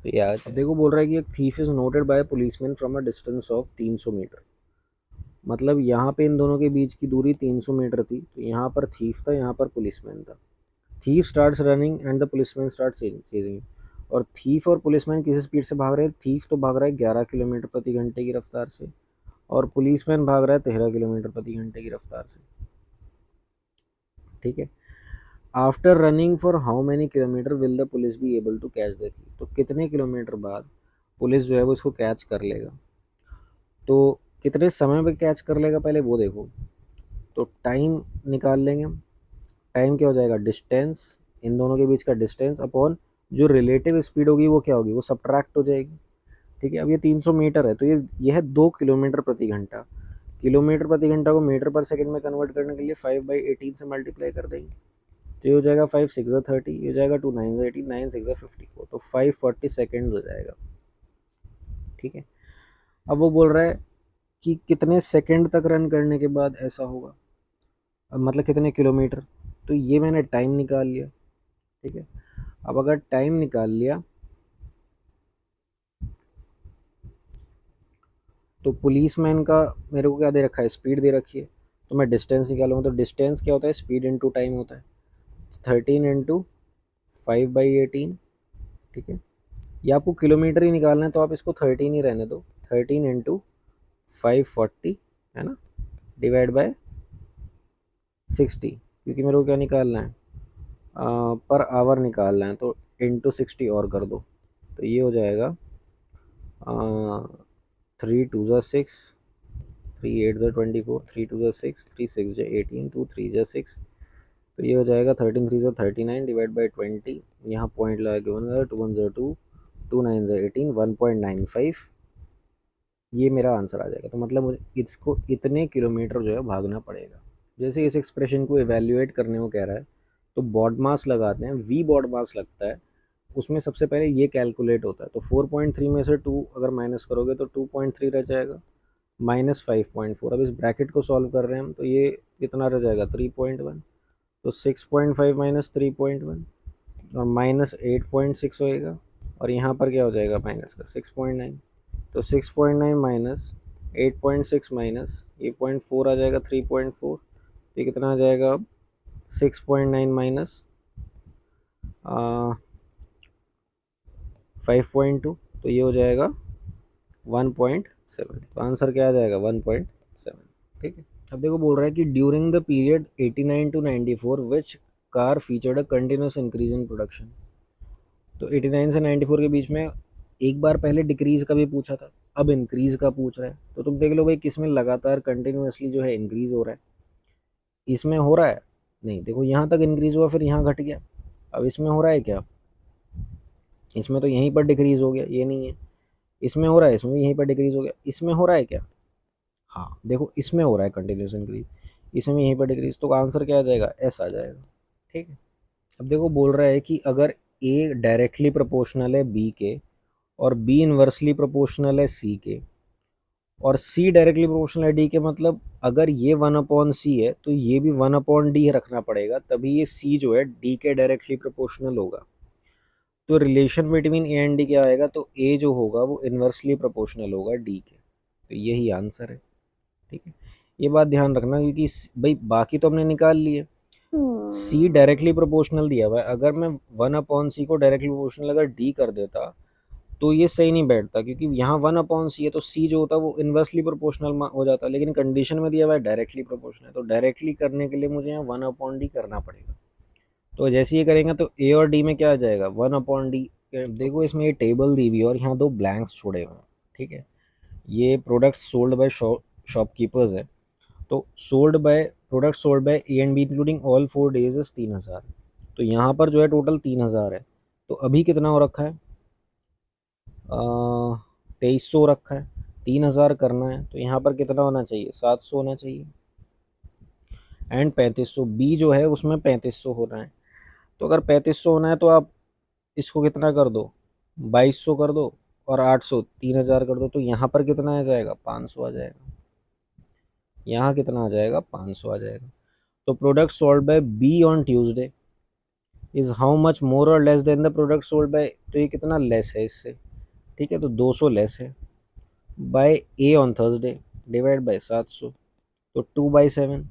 [SPEAKER 1] तो ये आ जाएगा। देखो बोल रहा है कि एक thief is noted by policeman from a distance of 300 metre. मतलब यहाँ पे इन दोनों के बीच की दूरी 300 मीटर थी, तो यहाँ पर थीफ था, यहाँ पर पुलिसमैन था। Thief starts running and the policeman starts chasing. और थीफ और पुलिसमैन किस स्पीड से भाग रहे हैं? थीफ तो भाग रहा है 11 किलोमीटर प्रति घंटे की रफ्तार से, और पुलिसमैन भाग रहा है 13 किलोमीटर प्रति घंटे की रफ्तार से। ठीक है। After running for how many kilometre will the police be able to catch the thief? तो कितने किलोमीटर बाद पुलिस जो है वो इसको कैच कर लेगा? तो कितने समय में कैच कर लेगा पहले वो देखो। तो टाइम निकाल लेंगे हम। टाइम क्या हो जाएगा? डिस्टेंस, इन दोनों के बीच का डिस्टेंस अपॉन जो रिलेटिव स्पीड होगी वो क्या होगी? वो सब्ट्रैक्ट हो जाएगी। ठीक है। अब ये 300 मीटर है, तो ये है 2 किलोमीटर प्रति घंटा। किलोमीटर प्रति घंटा को मीटर पर सेकंड में कन्वर्ट करने के लिए 5/18 से मल्टीप्लाई कर देंगे, तो ये हो जाएगा 5 6 30, ये हो जाएगा 2 9 18, 9 6 54, तो 540 सेकेंड हो जाएगा। ठीक है। अब वो बोल रहा है कि कितने सेकंड तक रन करने के बाद ऐसा होगा, अब मतलब कितने किलोमीटर। तो ये मैंने टाइम निकाल लिया। ठीक है। अब अगर टाइम निकाल लिया तो पुलिसमैन का मेरे को क्या दे रखा है? स्पीड दे रखी है, तो मैं डिस्टेंस निकालूंगा। तो डिस्टेंस क्या होता है? स्पीड इंटू टाइम होता है। 13 इंटू 5/18। ठीक है। या आपको किलोमीटर ही निकालना है तो आप इसको 13 ही रहने दो। 13 इंटू 540 है ना, डिवाइड बाय 60, क्योंकि मेरे को क्या निकालना है? पर आवर निकालना है, तो इंटू 60 और कर दो, तो ये हो जाएगा 3 2 ज़ा 6, 3 8 ज़ा 24, 3 2 ज़ा 6, 3 6 ज़ा 18, 2 3 ज़ा 6, तो ये हो जाएगा 13 3 ज़ा 39 डिवाइड बाई 20। यहाँ पॉइंट लगा के 1 2 1 ज़ा 2, 2 9 ज़ा 18, 1.95, ये मेरा आंसर आ जाएगा। तो मतलब मुझे इसको इतने किलोमीटर जो है भागना पड़ेगा। जैसे इस एक्सप्रेशन को इवेल्युएट करने को कह रहा है, तो बॉड मास लगाते हैं, वी बॉड मास लगता है, उसमें सबसे पहले ये कैलकुलेट होता है। तो 4.3 में से 2 अगर माइनस करोगे तो 2.3 रह जाएगा, माइनस 5.4। अब इस ब्रैकेट को सॉल्व कर रहे हैं हम, तो ये कितना रह जाएगा? 3.1। तो 6.5 माइनस 3.1 और माइनस 8.6 होएगा, और यहाँ पर क्या हो जाएगा माइनस का? 6.9। तो 6.9 माइनस 8.6 माइनस ये 0.4 आ जाएगा, 3.4। ये कितना आ जाएगा अब? 6.9 माइनस 5.2, तो ये हो जाएगा 1.7। तो आंसर क्या आ जाएगा? 1.7। ठीक है। अब देखो बोल रहा है कि during the period 89 to 94 which car featured a continuous increase in production. तो 89 से 94 के बीच में एक बार पहले डिक्रीज का भी पूछा था, अब इंक्रीज का पूछ रहा है। तो तुम देख लो भाई किस में लगातार कंटिन्यूसली जो है इंक्रीज हो रहा है। इसमें हो रहा है नहीं, देखो यहाँ तक इंक्रीज हुआ फिर यहाँ घट गया। अब इसमें हो रहा है क्या? इसमें तो यहीं पर डिक्रीज हो गया, ये नहीं है। इसमें हो रहा है, इसमें यहीं पर डिक्रीज हो गया। इसमें हो रहा है क्या? हाँ देखो इसमें हो रहा है कंटिन्यूस इंक्रीज, इसमें यहीं पर डिक्रीज, तो आंसर क्या आ जाएगा? एस आ जाएगा। ठीक है। अब देखो बोल रहा है कि अगर ए डायरेक्टली प्रोपोर्शनल है बी के और बी इनवर्सली प्रोपोर्शनल है सी के, और सी डायरेक्टली प्रोपोर्शनल है डी के, मतलब अगर ये 1/c है तो ये भी 1/d रखना पड़ेगा, तभी ये सी जो है डी के डायरेक्टली प्रोपोर्शनल होगा। तो relation between A and D क्या आएगा, तो ए जो होगा वो इन्वर्सली प्रोपोर्शनल होगा डी के। तो यही आंसर है, ठीक है। ये बात ध्यान रखना, क्योंकि भाई बाकी तो हमने निकाल लिए, सी डायरेक्टली प्रोपोर्शनल दिया हुआ है, अगर मैं 1/c को डायरेक्टली प्रोपोर्शनल अगर डी कर देता तो ये सही नहीं बैठता, क्योंकि यहाँ 1/c है तो सी जो होता है वो इन्वर्सली प्रोपोर्शनल हो जाता, लेकिन कंडीशन में दिया हुआ है डायरेक्टली प्रोपोर्शनल है, तो डायरेक्टली करने के लिए मुझे यहाँ 1/d करना पड़ेगा। तो जैसे ये करेंगे तो ए और डी में क्या आ जाएगा, 1/d। देखो इसमें ये टेबल दी हुई है और यहाँ दो ब्लैंक्स छोड़े हुए हैं, ठीक है। ये प्रोडक्ट्स सोल्ड बाय शॉपकीपर्स है, तो product sold bye A and be including all 4 days is 3000। तो यहाँ पर जो है टोटल 3000 है, तो अभी कितना हो रखा है, 2300 रखा है, 3000 करना है तो यहाँ पर कितना होना चाहिए, 700 होना चाहिए, एंड 3500 बी जो है उसमें 3500 होना है। तो अगर 3500 होना है तो आप इसको कितना कर दो, 2200 कर दो, और 800 3000 कर दो, तो यहाँ पर कितना आ जाएगा, 500 आ जाएगा। यहाँ कितना आ जाएगा, 500 आ जाएगा। तो product sold by B on Tuesday is how much more or less than the product sold by, तो ये कितना लेस है इससे, ठीक है, तो 200 लेस है, by A on Thursday divide by 700, तो 2/7।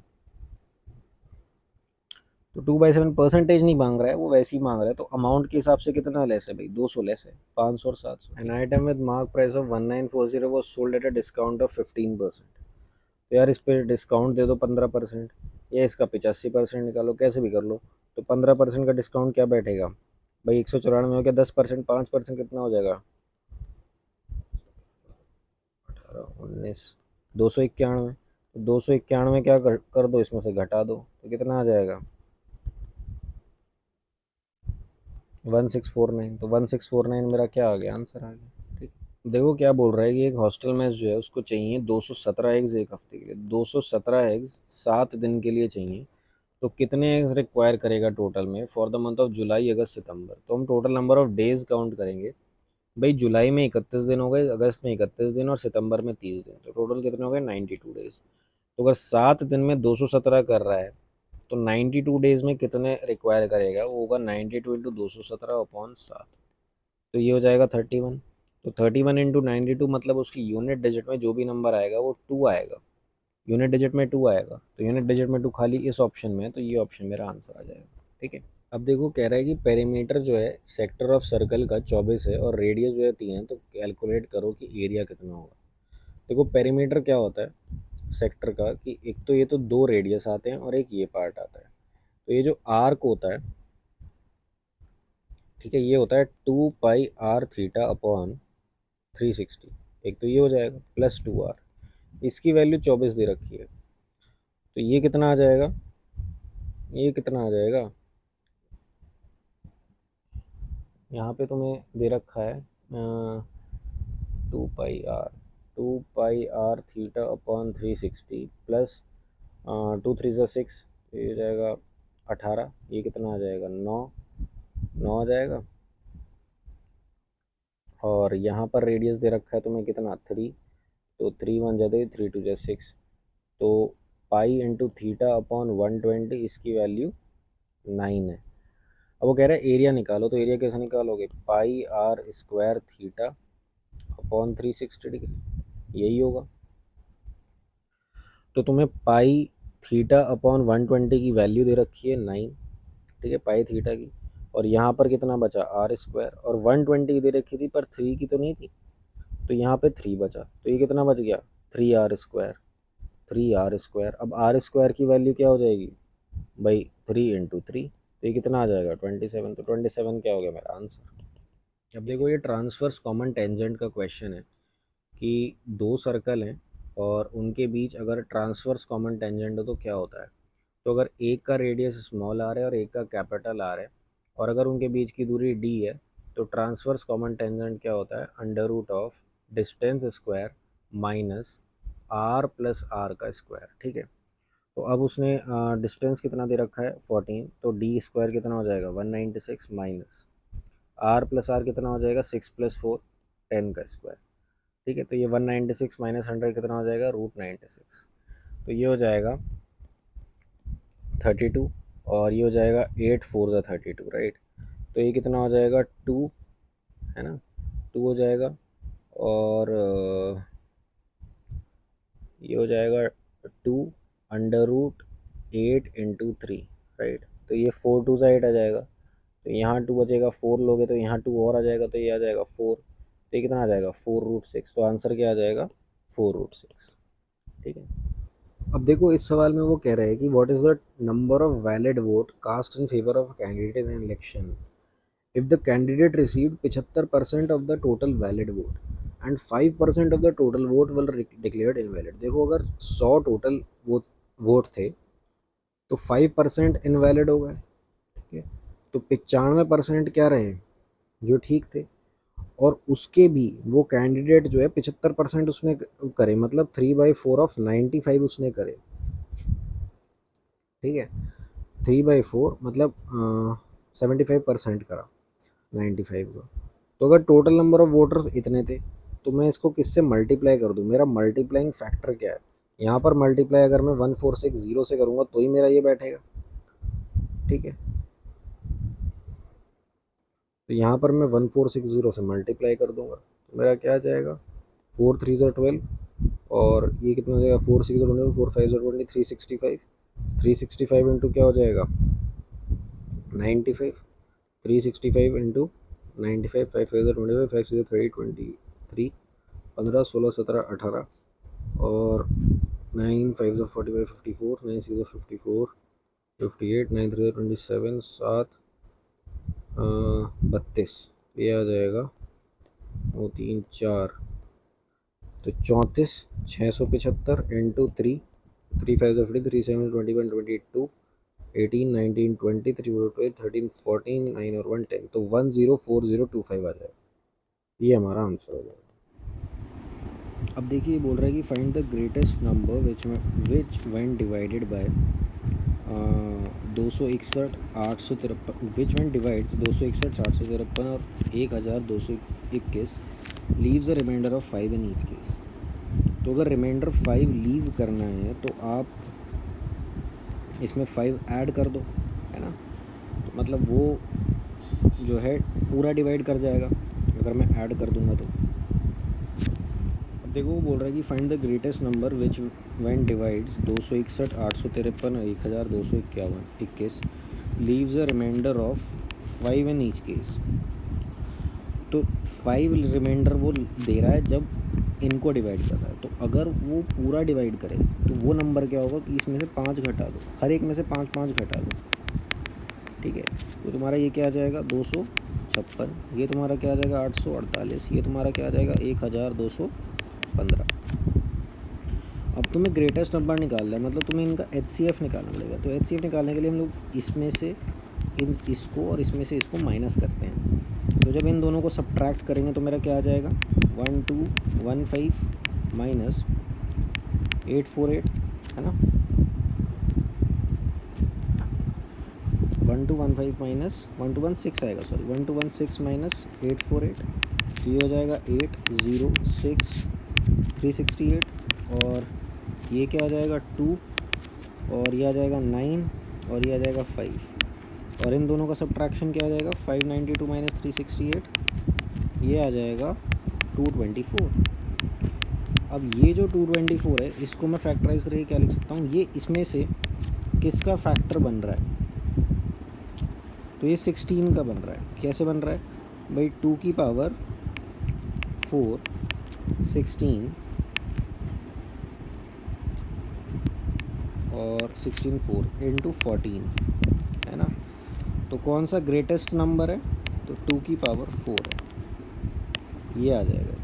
[SPEAKER 1] तो 2/7 परसेंटेज नहीं मांग रहा है, वो वैसे ही मांग रहा है, तो अमाउंट के हिसाब से कितना लेस है भाई, 200 लेस है, 500 और 700। An item with mark price of 1940 was sold at a discount of 15%। तो यार इस पर डिस्काउंट दे दो 15%, या इसका 85% निकालो, कैसे भी कर लो। तो 15% का डिस्काउंट क्या बैठेगा भाई, 194 हो गया, 10% 5% कितना हो जाएगा, 18 19, 291। तो 291 क्या कर दो, इसमें से घटा दो तो कितना आ जाएगा, 1649। तो 1649 मेरा क्या आ गया, आंसर आ गया, ठीक। देखो क्या बोल रहा है कि एक हॉस्टल मैच जो है उसको चाहिए 217 एग्स एक हफ्ते के लिए, 217 एग्स 7 दिन के लिए चाहिए, तो कितने एग्स रिक्वायर करेगा टोटल में for the month of July August September. तो हम total number of days count करेंगे, भाई जुलाई में 31 दिन हो गए, अगस्त में 31 दिन और सितंबर में 30 दिन, तो टोटल कितने हो गए, 92 डेज। तो अगर 7 दिन में 217 कर रहा है तो 92 डेज में कितने रिक्वायर करेगा, वो होगा 92 इंटू 217/7, तो ये हो जाएगा 31। तो 31 इंटू 92 मतलब उसकी यूनिट डिजिट में जो भी नंबर आएगा वो 2 आएगा, यूनिट डिजिट में 2 आएगा, तो यूनिट डिजिट में 2 खाली इस ऑप्शन में है, तो ये ऑप्शन मेरा आंसर आ जाएगा, ठीक है। अब देखो कह रहा है कि पेरीमीटर जो है सेक्टर ऑफ सर्कल का 24 है और रेडियस जो है 3 है, तो कैलकुलेट करो कि एरिया कितना होगा। देखो पेरीमीटर क्या होता है सेक्टर का, कि एक तो ये तो 2 रेडियस आते हैं और एक ये पार्ट आता है, तो ये जो आर्क होता है, ठीक है, ये होता है 2πr θ/360, एक तो ये हो जाएगा प्लस 2r, इसकी वैल्यू 24 दे रखी है, तो ये कितना आ जाएगा, ये कितना आ जाएगा, यहाँ पे तुम्हें दे रखा है 2πr θ/360 प्लस 2 3 × 6, ये हो जाएगा 18, ये कितना आ जाएगा, 9 आ जाएगा, और यहाँ पर रेडियस दे रखा है तुम्हें कितना, 3, तो 3 × 1 = 3, 3 × 2 = 6, तो पाई इंटू θ/120 इसकी वैल्यू 9 है। अब वो कह रहा है एरिया निकालो, तो एरिया कैसे निकालोगे, πr² θ/360 यही होगा। तो तुम्हें पाई θ/120 की वैल्यू दे रखी है 9, ठीक है, पाई थीटा की, और यहाँ पर कितना बचा, r², और 120 की दे रखी थी पर 3 की तो नहीं थी, तो यहाँ पे 3 बचा, तो ये कितना बच गया, 3r², 3r²। अब r² की वैल्यू क्या हो जाएगी भाई, 3 × 3, तो ये कितना आ जाएगा, 27, तो 27 क्या हो गया मेरा आंसर। अब देखो ये ट्रांसवर्स कॉमन टेंजेंट का क्वेश्चन है, कि दो सर्कल हैं और उनके बीच अगर ट्रांसवर्स कॉमन टेंजेंट हो तो क्या होता है। तो अगर एक का रेडियस स्मॉल आर है और एक का कैपिटल आर है, और अगर उनके बीच की दूरी डी है, तो ट्रांसवर्स कॉमन टेंजेंट क्या होता है, under root of distance square minus R plus R का स्क्वायर, ठीक है। तो अब उसने डिस्टेंस कितना दे रखा है 14, तो डी स्क्वायर कितना हो जाएगा 196 माइनस आर प्लस आर कितना हो जाएगा 6 + 4 10 का स्क्वायर, ठीक है। तो ये 196 माइनस 100 कितना हो जाएगा, √96। तो ये हो जाएगा 32 और ये हो जाएगा 8 4 ज़ा 32, राइट। तो ये कितना हो जाएगा 2, है ना, 2 हो जाएगा। और ये हो जाएगा 2√8 × 3, राइट। तो ये 4 2 ज़ा 8 आ जाएगा। तो यहाँ 2 बचेगा, 4 लोगे तो यहाँ 2 और आ जाएगा, तो ये आ जाएगा 4। तो ये कितना आ जाएगा 4√6। तो आंसर क्या आ जाएगा 4√6, ठीक है। अब देखो इस सवाल में वो कह रहे हैं कि what is the number of valid vote cast in favour of candidate in election if the candidate received 75% of the total valid vote and 5% of the total vote will declared invalid. देखो अगर 100 टोटल वोट थे तो 5% इनवैलिड हो गए, ठीक है। तो 95% क्या रहे, जो ठीक थे। और उसके भी वो कैंडिडेट जो है 75% उसने करे, मतलब 3/4 ऑफ 95 उसने करे, ठीक है। 3/4 मतलब 75% करा 95 का। तो अगर टोटल नंबर ऑफ वोटर्स इतने थे तो मैं इसको किससे मल्टीप्लाई कर दूँ, मेरा मल्टीप्लाइंग फैक्टर क्या है। यहाँ पर मल्टीप्लाई अगर मैं 1460 से करूँगा तो ही मेरा ये बैठेगा, ठीक है। तो यहाँ पर मैं 1460 से मल्टीप्लाई कर दूंगा तो मेरा क्या आ जाएगा 4 3 ज़ा 12 और ये कितना हो जाएगा 4 6 ज़ा 20 4 5 ज़ा 20 365 इंटू क्या हो जाएगा 95 365 इंटू 95 5 5 ज़ा 25 5 6 ज़ा 23 15 16 17 18 और 9 5 ज़ा 45 54 9 6 ज़ा 54 58 9 3 ज़ा 27 7 32। ये आ जाएगा 2 3 4 तो 34 675 इंटू 3 3 5 ज़ा 50 3 7 21 22 18 19 20 3 13 14 9 और 1 10। तो 104025 आ जाएगा, ये हमारा आंसर हो जाएगा। अब देखिए बोल रहा है कि find the greatest number which when divided by 261 853 which when divides 261 853 और 1221 leaves a remainder of 5 in each case. तो अगर रिमाइंडर 5 लीव करना है तो आप इसमें 5 ऐड कर दो, है ना। तो मतलब वो जो है पूरा डिवाइड कर जाएगा अगर मैं ऐड कर दूंगा तो। अब देखो वो बोल रहा है कि find the greatest number which when divides 261 853 और 1221 leaves a remainder of 5 in each case. तो 5 रिमाइंडर वो दे रहा है जब इनको डिवाइड कर रहा है। तो अगर वो पूरा डिवाइड करे तो वो नंबर क्या होगा कि इसमें से 5 घटा दो, हर एक में से 5 5 घटा दो, ठीक है। तो तुम्हारा ये क्या आ जाएगा 256, ये तुम्हारा क्या आ जाएगा 848, ये तुम्हारा क्या आ जाएगा 1215। अब तुम्हें ग्रेटेस्ट नंबर निकालना है, मतलब तुम्हें इनका HCF निकालना पड़ेगा। तो HCF निकालने के लिए हम लोग इसमें से इसको और इसमें से इसको माइनस करते हैं। तो जब इन दोनों को सब्ट्रैक्ट करेंगे तो मेरा क्या आ जाएगा 1215 माइनस 848, है ना। 1215 माइनस 1216 आएगा, सॉरी 1216 माइनस 848। तो ये हो जाएगा 806 368 और ये क्या आ जाएगा 2 और ये आ जाएगा 9 और ये आ जाएगा 5 और इन दोनों का सब्ट्रैक्शन क्या आ जाएगा 592 माइनस 368, ये आ जाएगा 224। अब ये जो 224 है इसको मैं फैक्टराइज करके क्या लिख सकता हूँ, ये इसमें से किसका फैक्टर बन रहा है। तो ये 16 का बन रहा है। कैसे बन रहा है भाई, 2 की पावर 4 16 और 16 4 इंटू 14, है ना। तो कौन सा ग्रेटेस्ट नंबर है, तो 2 की पावर 4 है, ये आ जाएगा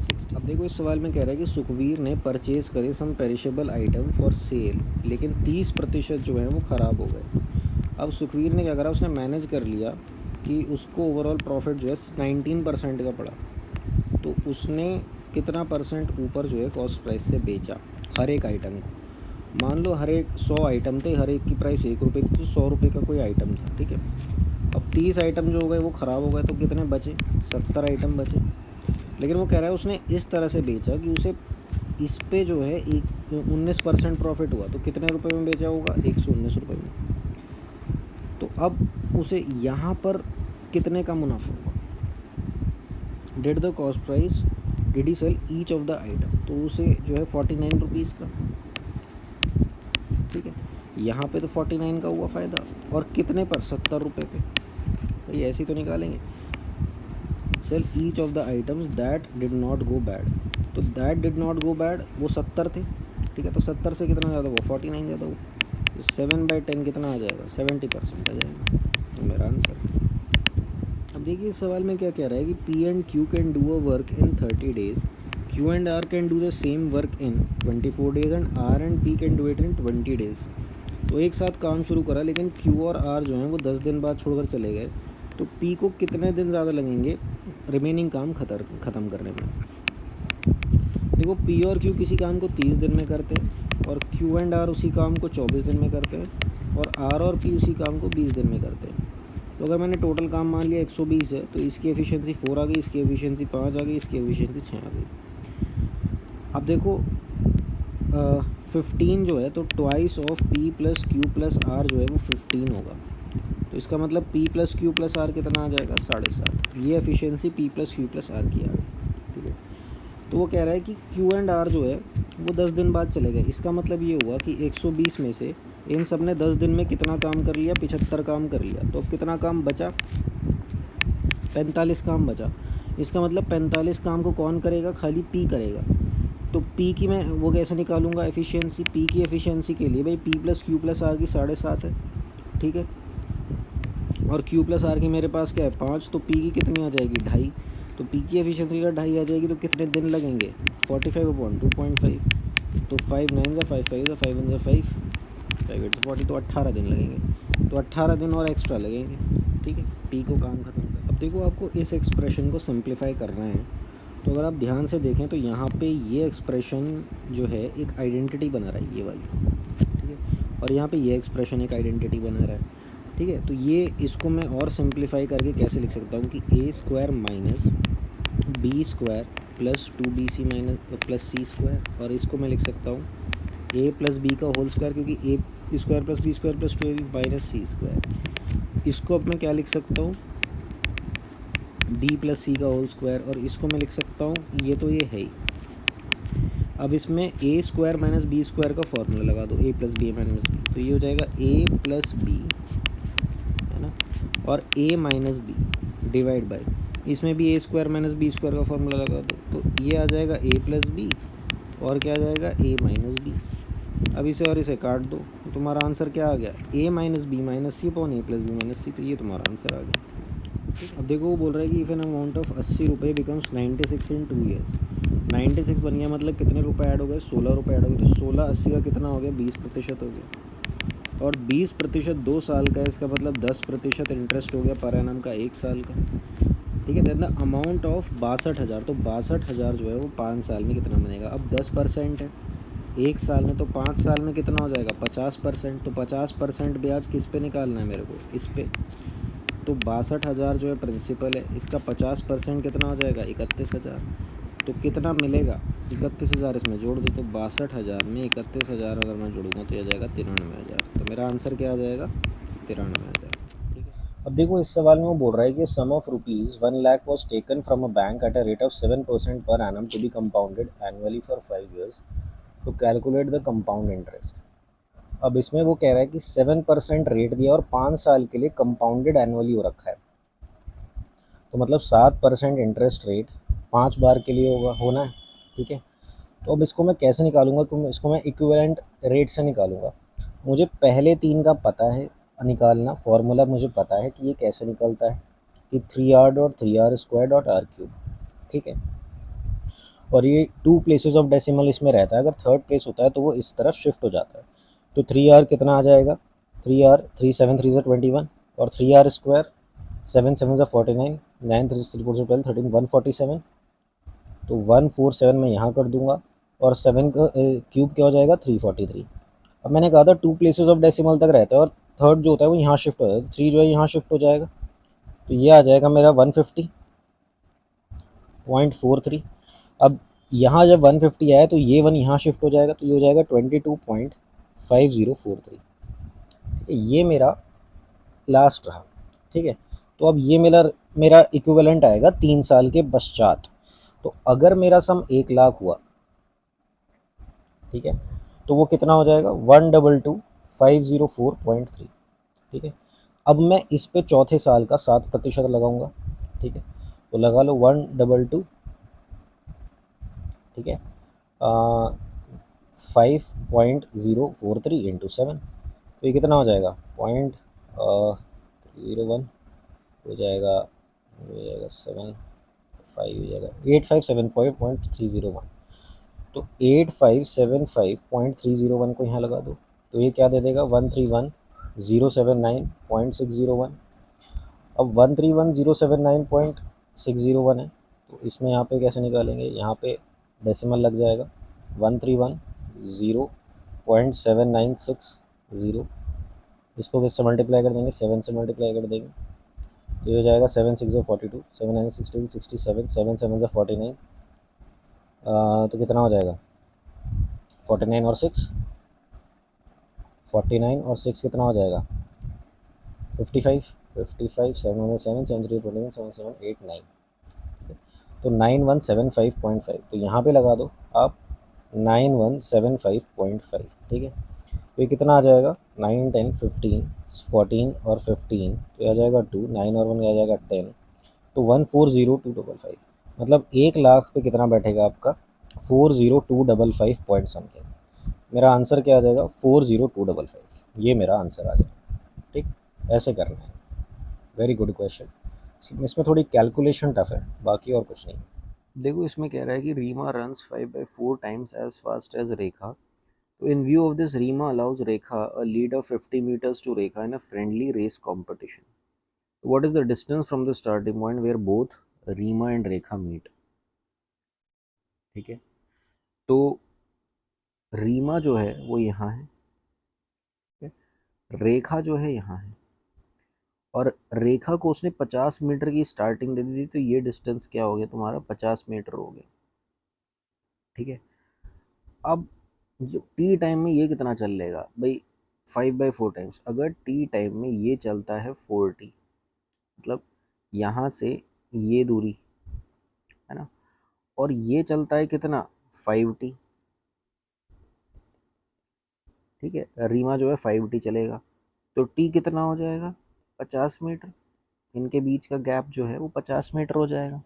[SPEAKER 1] 60। अब देखो इस सवाल में कह रहा है कि सुखवीर ने परचेज़ करे सम पेरिशेबल आइटम फॉर सेल, लेकिन 30% जो है वो ख़राब हो गए। अब सुखवीर ने क्या करा, उसने मैनेज कर लिया कि उसको ओवरऑल प्रॉफिट जो है 19% का पड़ा। तो उसने कितना परसेंट ऊपर जो है कॉस्ट प्राइस से बेचा हर एक आइटम को। मान लो हर एक 100 आइटम थे, हर एक की प्राइस 1 रुपये थी, तो 100 रुपये का कोई आइटम था, ठीक है। अब 30 आइटम जो हो गए वो ख़राब हो गए, तो कितने बचे 70 आइटम बचे। लेकिन वो कह रहा है उसने इस तरह से बेचा कि उसे इस पे जो है एक 19% प्रॉफिट हुआ, तो कितने रुपए में बेचा होगा, 119 रुपये में। तो अब उसे यहाँ पर कितने का मुनाफा हुआ, that the cost price did he sell each of the item, तो उसे जो है 49 रुपीज़ का, ठीक है। यहाँ पे तो 49 का हुआ फ़ायदा, और कितने पर, 70 रुपये पे। भाई ऐसे ही तो निकालेंगे, sell each of the items that did not go bad, तो that did not go bad वो 70 थे, ठीक है। तो 70 से कितना ज़्यादा हुआ, 49 ज़्यादा हुआ, तो 7/10 कितना आ जाएगा, 70% आ जाएगा, तो मेरा आंसर। अब देखिए इस सवाल में क्या कह रहा है कि P and Q can do a work in 30 days, Q and R can do the same work in 24 days and R and P can do it in 20 days। तो एक साथ काम शुरू करा, लेकिन Q और R जो हैं वो 10 दिन बाद छोड़कर चले गए, तो P को कितने दिन ज़्यादा लगेंगे रिमेनिंग काम ख़त्म करने में। देखो P और Q किसी काम को 30 दिन में करते हैं, और Q एंड R उसी काम को 24 दिन में करते हैं, और R और P उसी काम को 20 दिन में करते हैं। तो अगर मैंने टोटल काम मान लिया 120 है, तो इसकी एफिशिएंसी 4 आ गई, इसकी एफिशिएंसी 5 आ गई, इसकी एफिशिएंसी 6 आ गई। अब देखो 15 जो है, तो twice of P plus Q plus R जो है वो 15 होगा, तो इसका मतलब P plus Q plus R कितना आ जाएगा, 7.5। ये efficiency P plus Q plus R की आ गई, ठीक है। तो वो कह रहा है कि Q एंड R जो है वो 10 दिन बाद चले गए, इसका मतलब ये हुआ कि 120 में से इन सब ने 10 दिन में कितना काम कर लिया, 75 काम कर लिया, तो अब कितना काम बचा, 45 काम बचा। इसका मतलब 45 काम को कौन करेगा, खाली P करेगा। तो P की मैं वो कैसे निकालूंगा एफिशिएंसी, P की एफिशिएंसी के लिए भाई P plus Q plus R की 7.5 है, ठीक है, और Q प्लस R की मेरे पास क्या है, 5, तो P की कितनी आ जाएगी, 2.5, तो P की एफिशिएंसी का 2.5 आ जाएगी, तो कितने दिन लगेंगे, 45/2.5, तो 5 9 ज़ा 5 5 ज़ा 5 1 ज़ा 5 5 8 40, तो 18 दिन लगेंगे, तो 18 दिन और एक्स्ट्रा लगेंगे, ठीक है, P को काम खत्म कर। अब देखो आपको इस एक्सप्रेशन को सिंप्लीफाई करना है, तो अगर आप ध्यान से देखें तो यहाँ पे ये एक्सप्रेशन जो है एक आइडेंटिटी बना रहा है, ये वाली, ठीक है, और यहाँ पे ये एक्सप्रेशन एक आइडेंटिटी बना रहा है, ठीक है। तो ये इसको मैं और सिंप्लीफाई करके कैसे लिख सकता हूँ कि A² minus B² plus 2BC minus plus C², और इसको मैं लिख सकता हूँ A प्लस बी का होल स्क्वायर, क्योंकि A² plus B² plus 2AB minus C²। इसको अब मैं क्या लिख सकता हूँ, B प्लस C का होल स्क्वायर, और इसको मैं लिख सकता हूँ, ये तो ये है ही। अब इसमें A² माइनस B² का फॉर्मूला लगा दो, A plus B minus B, तो ये हो जाएगा A प्लस बी, है ना, और A minus B divide by, इसमें भी A² माइनस B² का फॉर्मूला लगा दो, तो ये आ जाएगा A प्लस बी, और क्या आ जाएगा A माइनस बी। अब इसे और इसे काट दो, तो तुम्हारा आंसर क्या आ गया, A minus B minus C upon A plus B minus C, तो ये तुम्हारा आंसर आ गया। अब देखो वो बोल रहा है कि इफ़ एन अमाउंट ऑफ 80 रुपये बिकम्स 96 इन 2 ईयर्स, 96 बन गया, मतलब कितने रुपए ऐड हो गए, 16 रुपये ऐड हो गए, तो 16 80 का कितना हो गया, 20% हो गया, और 20% 2 साल का है, इसका मतलब 10% इंटरेस्ट हो गया पर एनम का 1 साल का, ठीक है। देन द अमाउंट ऑफ 62,000, तो 62,000 जो है वो 5 साल में कितना बनेगा, अब 10% है 1 साल में, तो 5 साल में कितना हो जाएगा, 50%, तो 50% ब्याज किस पे निकालना है मेरे को, इस पे, तो 62,000 जो है प्रिंसिपल है, इसका 50% कितना हो जाएगा, 31,000, तो कितना मिलेगा, 31,000 इसमें जोड़ दो, तो 62,000 में 31,000 अगर मैं जोड़ूंगा तो यह जाएगा 93,000, तो मेरा आंसर क्या आ जाएगा, 93,000, ठीक है। अब देखो इस सवाल में वो बोल रहा है कि sum of rupees 1 lakh was taken from a bank at a rate of 7% per annum to be compounded annually for 5 years, तो कैलकुलेट द कंपाउंड इंटरेस्ट। अब इसमें वो कह रहा है कि 7% रेट दिया और 5 साल के लिए कंपाउंडेड एनुअली हो रखा है, तो मतलब 7% इंटरेस्ट रेट 5 बार के लिए होना है, ठीक है। तो अब इसको मैं कैसे निकालूंगा, तो इसको मैं इक्विवेलेंट रेट से निकालूंगा। मुझे पहले 3 का पता है निकालना, फॉर्मूला मुझे पता है कि ये कैसे निकलता है कि 3R dot 3R² dot R3, ठीक है। और ये 2 प्लेसेस ऑफ डेसिमल इसमें रहता है, अगर 3rd प्लेस होता है तो वो इस तरफ शिफ्ट हो जाता है, तो 3R कितना आ जाएगा, 3R 3 7 3 21, और 3R² 7 7 49, 9 3 3 4 12 13 147, तो 147 मैं यहाँ कर दूंगा, और 7 का क्यूब क्या हो जाएगा, 343। अब मैंने कहा था 2 प्लेसेस ऑफ डेसिमल तक रहता है, और 3rd जो होता है वो यहाँ शिफ्ट हो जाता है, तो 3 जो है यहाँ शिफ्ट हो जाएगा, तो ये आ जाएगा मेरा 150, 0.43। अब यहाँ जब 150 आया तो ये 1 यहाँ शिफ्ट हो जाएगा, तो ये हो जाएगा 22.5043। ठीक है, ये मेरा लास्ट रहा। ठीक है, तो अब ये मेरा मेरा इक्विवेलेंट आएगा 3 साल के पश्चात। तो अगर मेरा सम 1 लाख हुआ, ठीक है, तो वो कितना हो जाएगा 122,504.3। ठीक है, अब मैं इस पे चौथे साल का 7% लगाऊंगा। ठीक है, तो लगा लो 122, ठीक है, 5.043 इंटू 7, तो ये कितना हो जाएगा 0.301, हो जाएगा 7 5, हो जाएगा 8575.301। तो 8575.301 को यहाँ लगा दो, तो ये क्या दे देगा 131,079.601। अब 131,079.601 है, तो इसमें यहाँ पे कैसे निकालेंगे, यहाँ पे डेसिमल लग जाएगा 131,0.7960, इसको किससे मल्टीप्लाई कर देंगे, 7 से मल्टीप्लाई कर देंगे, तो ये हो जाएगा 7 6 42, 7 9 60 67, 7 7 49, तो कितना हो जाएगा 49 और 6, 49 और 6 कितना हो जाएगा 55, 55, 707, 73, 21, 7789। तो 9175.5, तो यहाँ पे लगा दो आप 9175.5। ठीक है, तो ये कितना आ जाएगा 9 10 15 14 और 15, तो ये आ जाएगा 2, 9 और 1 आ जाएगा 10, तो 140,255। मतलब 1 लाख पे कितना बैठेगा आपका 40255 पॉइंट समथिंग। मेरा आंसर क्या आ जाएगा 40255, ये मेरा आंसर आ जाएगा। ठीक, ऐसे करना है। Very good question. इसमें थोड़ी कैलकुलेशन टफ है, बाकी और कुछ नहीं। देखो इसमें कह रहा है कि Reema runs 5/4 times as fast as Rekha. तो in view of this Reema allows Rekha a lead of 50 meters to Rekha in a friendly race competition. What is the distance from the starting point where both Reema and Rekha meet? ठीक है, तो रीमा जो है वो यहाँ है, ठीक है? रेखा जो है यहाँ है, और रेखा को उसने 50 मीटर की स्टार्टिंग दे दी थी, तो ये डिस्टेंस क्या हो गया तुम्हारा 50 मीटर हो गया। ठीक है, अब जो टी टाइम में ये कितना चल लेगा भाई 5/4 टाइम्स, अगर टी टाइम में ये चलता है 40, मतलब यहाँ से ये दूरी है ना, और ये चलता है कितना 5t। ठीक है, रीमा जो है 5t चलेगा, तो टी कितना हो जाएगा 50 मीटर, इनके बीच का गैप जो है वो 50 मीटर हो जाएगा।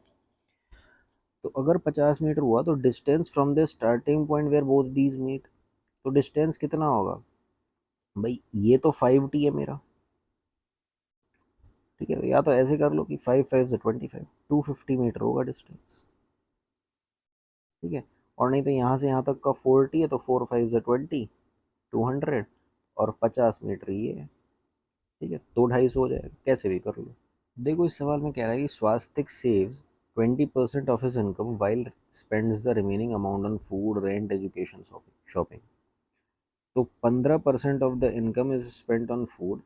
[SPEAKER 1] तो अगर 50 मीटर हुआ तो distance from the starting point where both these meet, तो डिस्टेंस कितना होगा भाई, ये तो 5t है मेरा। ठीक है, तो या तो ऐसे कर लो कि 5 5 से 25, 250 मीटर होगा डिस्टेंस। ठीक है, और नहीं तो यहाँ से यहाँ तक का 40 है, तो 4 5 से 20, 200, और 50 मीटर ये है। ठीक है, तो 250 हो जाएगा, कैसे भी कर लो। देखो इस सवाल में कह रहा है कि Swastik saves 20% of his income while spends the remaining amount on food rent education shopping. तो 15% of the income is spent on food,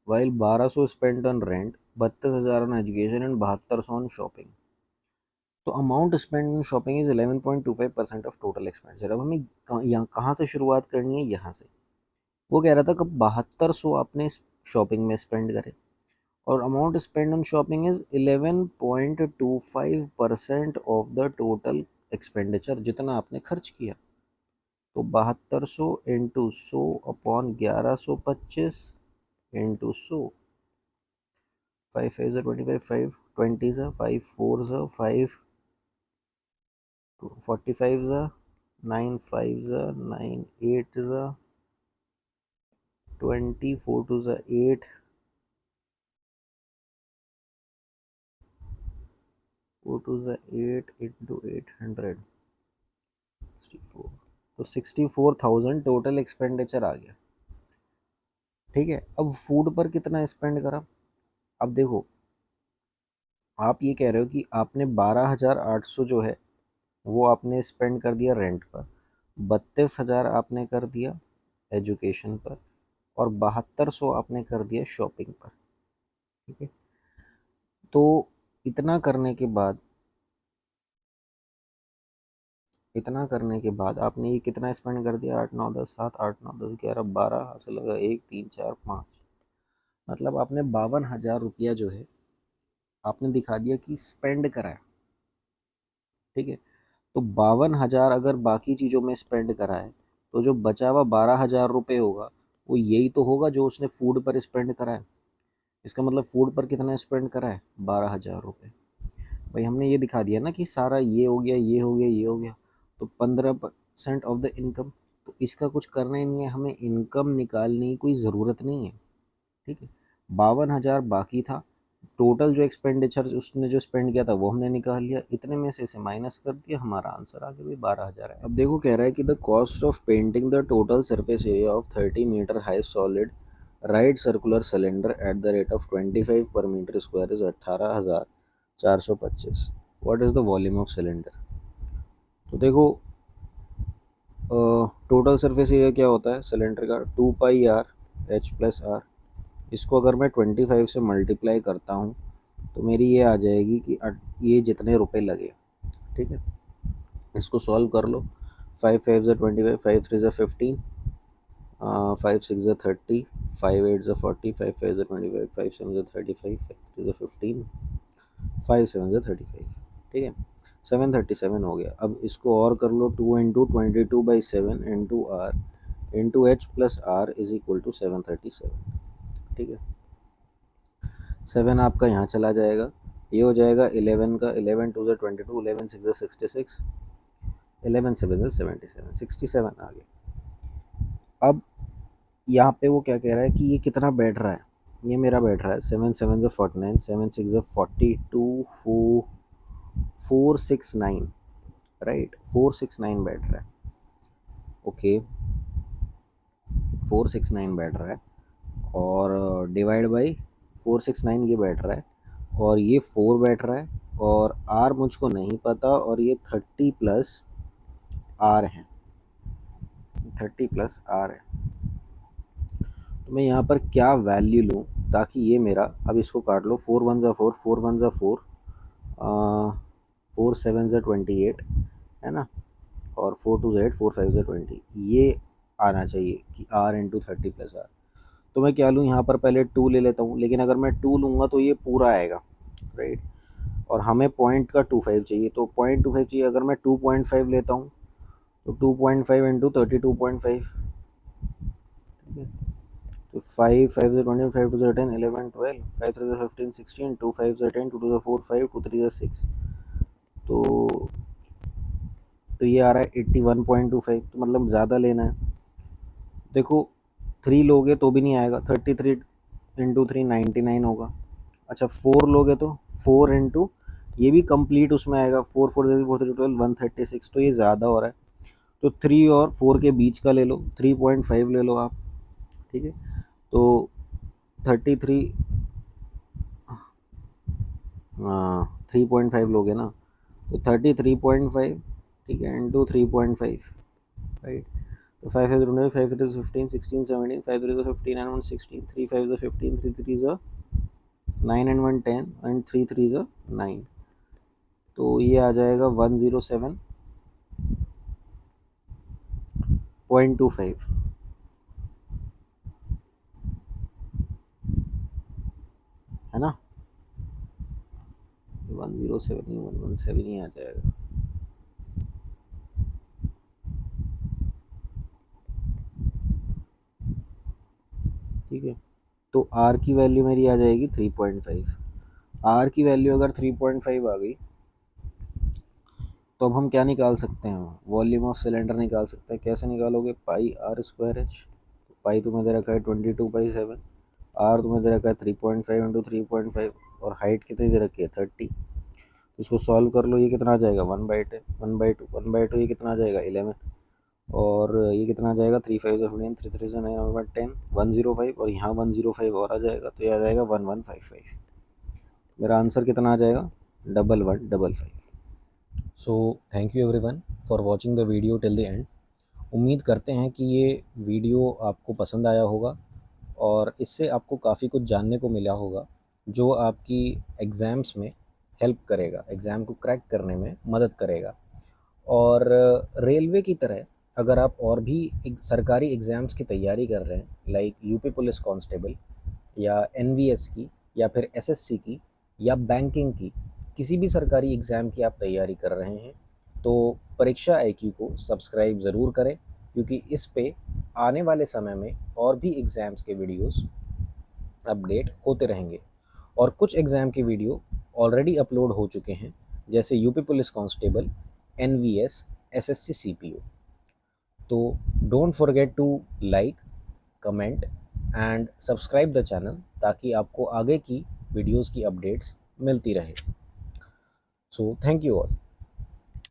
[SPEAKER 1] while 1200 spent on rent, 32,000 on education and 7200 on shopping. तो amount spend in shopping is 11.25% of total expenditure. अब हमें यहाँ कहाँ से शुरुआत करनी है, यहाँ से। वो कह रहा था कि 7200 आपने शॉपिंग में स्पेंड करे, और amount spend on shopping is 11.25% of the total expenditure, जितना आपने खर्च किया। तो 7200 इंटू 100 अपॉन 1125 इंटू 100, 5 5 25, 5 20 5 4 5 45 9 5 9 8 20, 4 2 8, 4 2 8 इंटू 800, 64। तो 64,000 टोटल एक्सपेंडिचर आ गया। ठीक है, अब फूड पर कितना स्पेंड करा। अब देखो आप ये कह रहे हो कि आपने 12,800 जो है वो आपने स्पेंड कर दिया रेंट पर, 32,000 आपने कर दिया एजुकेशन पर, और 7200 आपने कर दिया शॉपिंग पर। ठीक है, तो इतना करने के बाद इतना करने के बाद आपने ये कितना स्पेंड कर दिया, 8 9 10 7 8 9 10 11 12 हासिल लगा, 1 3 4 5, मतलब आपने 52,000 रुपया जो है आपने दिखा दिया कि स्पेंड करा है। ठीक है, तो 52,000 अगर बाकी चीज़ों में स्पेंड करा है तो जो बचा हुआ 12,000 रुपये होगा वो यही तो होगा जो उसने फूड पर स्पेंड करा है। इसका मतलब फूड पर कितना स्पेंड करा है, 12,000 रुपये। भाई हमने ये दिखा दिया ना कि सारा ये हो गया, ये हो गया, ये हो गया, तो 15% ऑफ द इनकम। तो इसका कुछ करना ही नहीं है, हमें इनकम निकालने की कोई ज़रूरत नहीं है। ठीक है, 52,000 बाकी था, टोटल जो एक्सपेंडिचर उसने जो स्पेंड किया था वो हमने निकाल लिया, इतने में से इसे माइनस कर दिया, हमारा आंसर आ गया भाई 12,000 है। अब देखो कह रहा है कि the cost of painting the total surface area of 30 metre high solid right circular cylinder at the rate of 25 per metre square is 18,425। What is the volume of cylinder. तो देखो टोटल सरफेस एरिया क्या होता है सिलेंडर का, 2πr h+r। इसको अगर मैं 25 से मल्टीप्लाई करता हूँ तो मेरी ये आ जाएगी कि ये जितने रुपए लगे। ठीक है, इसको सॉल्व कर लो, 5 5 ज़ा 25, 5 3 ज़ा 15, 5 6 ज़ा 30, 5 8 ज़ा 40, 5 5 ज़ा 25, 5 7 ज़ा 35, 5 3 ज़ा 15, 5 7 ज़ा 35। ठीक है, 737 हो गया। अब इसको और कर लो, 2 into 22/7 into R into h+r is equal to 737। ठीक है, 7 आपका यहाँ चला जाएगा, ये हो जाएगा 11 का, 11 2 ज़ा 22, 11 6 ज़ा 66, 11 7 ज़ा 77, 67 आ गया। अब यहाँ पे वो क्या कह रहा है कि ये कितना बैठ रहा है, ये मेरा बैठ रहा है 7 7 ज़ा 49, 7 6 ज़ा 42, 469, राइट, 469 बैठ रहा है। ओके, 469 बैठ रहा है और डिवाइड बाई 469 ये बैठ रहा है, और ये 4 बैठ रहा है, और आर मुझको नहीं पता, और ये 30 प्लस आर है, 30 प्लस आर है। तो मैं यहाँ पर क्या वैल्यू लूँ ताकि ये मेरा, अब इसको काट लो, 4 1 ज़ा 4, 4 1 ज़ा 4, 4 7 ज़ा 28 है ना, और 4 2 ज़ा 8, 4 5 ज़ा 20, ये आना चाहिए कि आर इंटू 30 प्लस आर। तो मैं क्या लूँ यहाँ पर, पहले 2 ले लेता हूँ, लेकिन अगर मैं 2 लूँगा तो ये पूरा आएगा, राइट, और हमें पॉइंट का 25 चाहिए, तो 0.25 चाहिए। अगर मैं 2.5 लेता हूँ तो 2.5 इंटू 32.5, ठीक है, तो 5 5 ज़ा 20, 5 2 ज़ा 10, 11 12, 5 3 ज़ा 15 16, 2 5 ज़ा 10, 2 2 ज़ा 4 5, 2 3 ज़ा 6, तो ये आ रहा है 81.25, तो मतलब ज़्यादा लेना है। देखो 3 लोगे तो भी नहीं आएगा, 33 इंटू 3 99 होगा। अच्छा 4 लोगे तो 4 इंटू, ये भी कंप्लीट उसमें आएगा, 4 4 4 3 12, 136, तो ये ज़्यादा हो रहा है, तो 3 और 4 के बीच का ले लो, 3.5 ले लो आप। ठीक है, तो 33, 3.5 लोगे ना, तो 33.5, ठीक है, इंटू 3.5, राइट, तो 5 5 5 5 3 15 16 17, 5 3 15 and 1 16, 3 5 15, 3 3 9 and 1 10 and 3 3 9, तो ये आ जाएगा 107.25, है ना, 107 नहीं 117 ही आ जाएगा। ठीक है, तो आर की वैल्यू मेरी आ जाएगी 3.5। आर की वैल्यू अगर 3.5 आ गई तो अब हम क्या निकाल सकते हैं, वॉल्यूम ऑफ सिलेंडर निकाल सकते हैं। कैसे निकालोगे, पाई आर स्क्वायर एच, पाई तुम्हें दे रखा है 22/7, आर तुम्हें दे रखा है 3.5 इंटू 3.5, और हाइट कितनी दे रखी है 30। इसको सॉल्व कर लो, ये कितना आ जाएगा 1/2, 1/2, 1/2, ये कितना आ जाएगा 11, और ये कितना आ जाएगा 3 5 15, 3 3 9 10, 105, और यहाँ 105 और आ जाएगा, तो ये आ जाएगा 1155। मेरा आंसर कितना आ जाएगा, 1155। सो thank you everyone for watching the video till the end. उम्मीद करते हैं कि ये वीडियो आपको पसंद आया होगा और इससे आपको काफ़ी कुछ जानने को मिला होगा जो आपकी एग्ज़ाम्स में हेल्प करेगा, एग्ज़ाम को क्रैक करने में मदद करेगा। और रेलवे की तरह अगर आप और भी सरकारी एग्ज़ाम्स की तैयारी कर रहे हैं, लाइक यूपी पुलिस कांस्टेबल या एनवीएस की या फिर एसएससी की या बैंकिंग की, किसी भी सरकारी एग्ज़ाम की आप तैयारी कर रहे हैं, तो परीक्षा आईक्यू को सब्सक्राइब ज़रूर करें, क्योंकि इस पे आने वाले समय में और भी एग्ज़ाम्स के वीडियोस अपडेट होते रहेंगे। और कुछ एग्ज़ाम के वीडियो ऑलरेडी अपलोड हो चुके हैं, जैसे UP police constable, NVS, SSC, CPO. तो don't forget to like, comment and subscribe the channel, ताकि आपको आगे की वीडियोस की अपडेट्स मिलती रहे। So thank you all.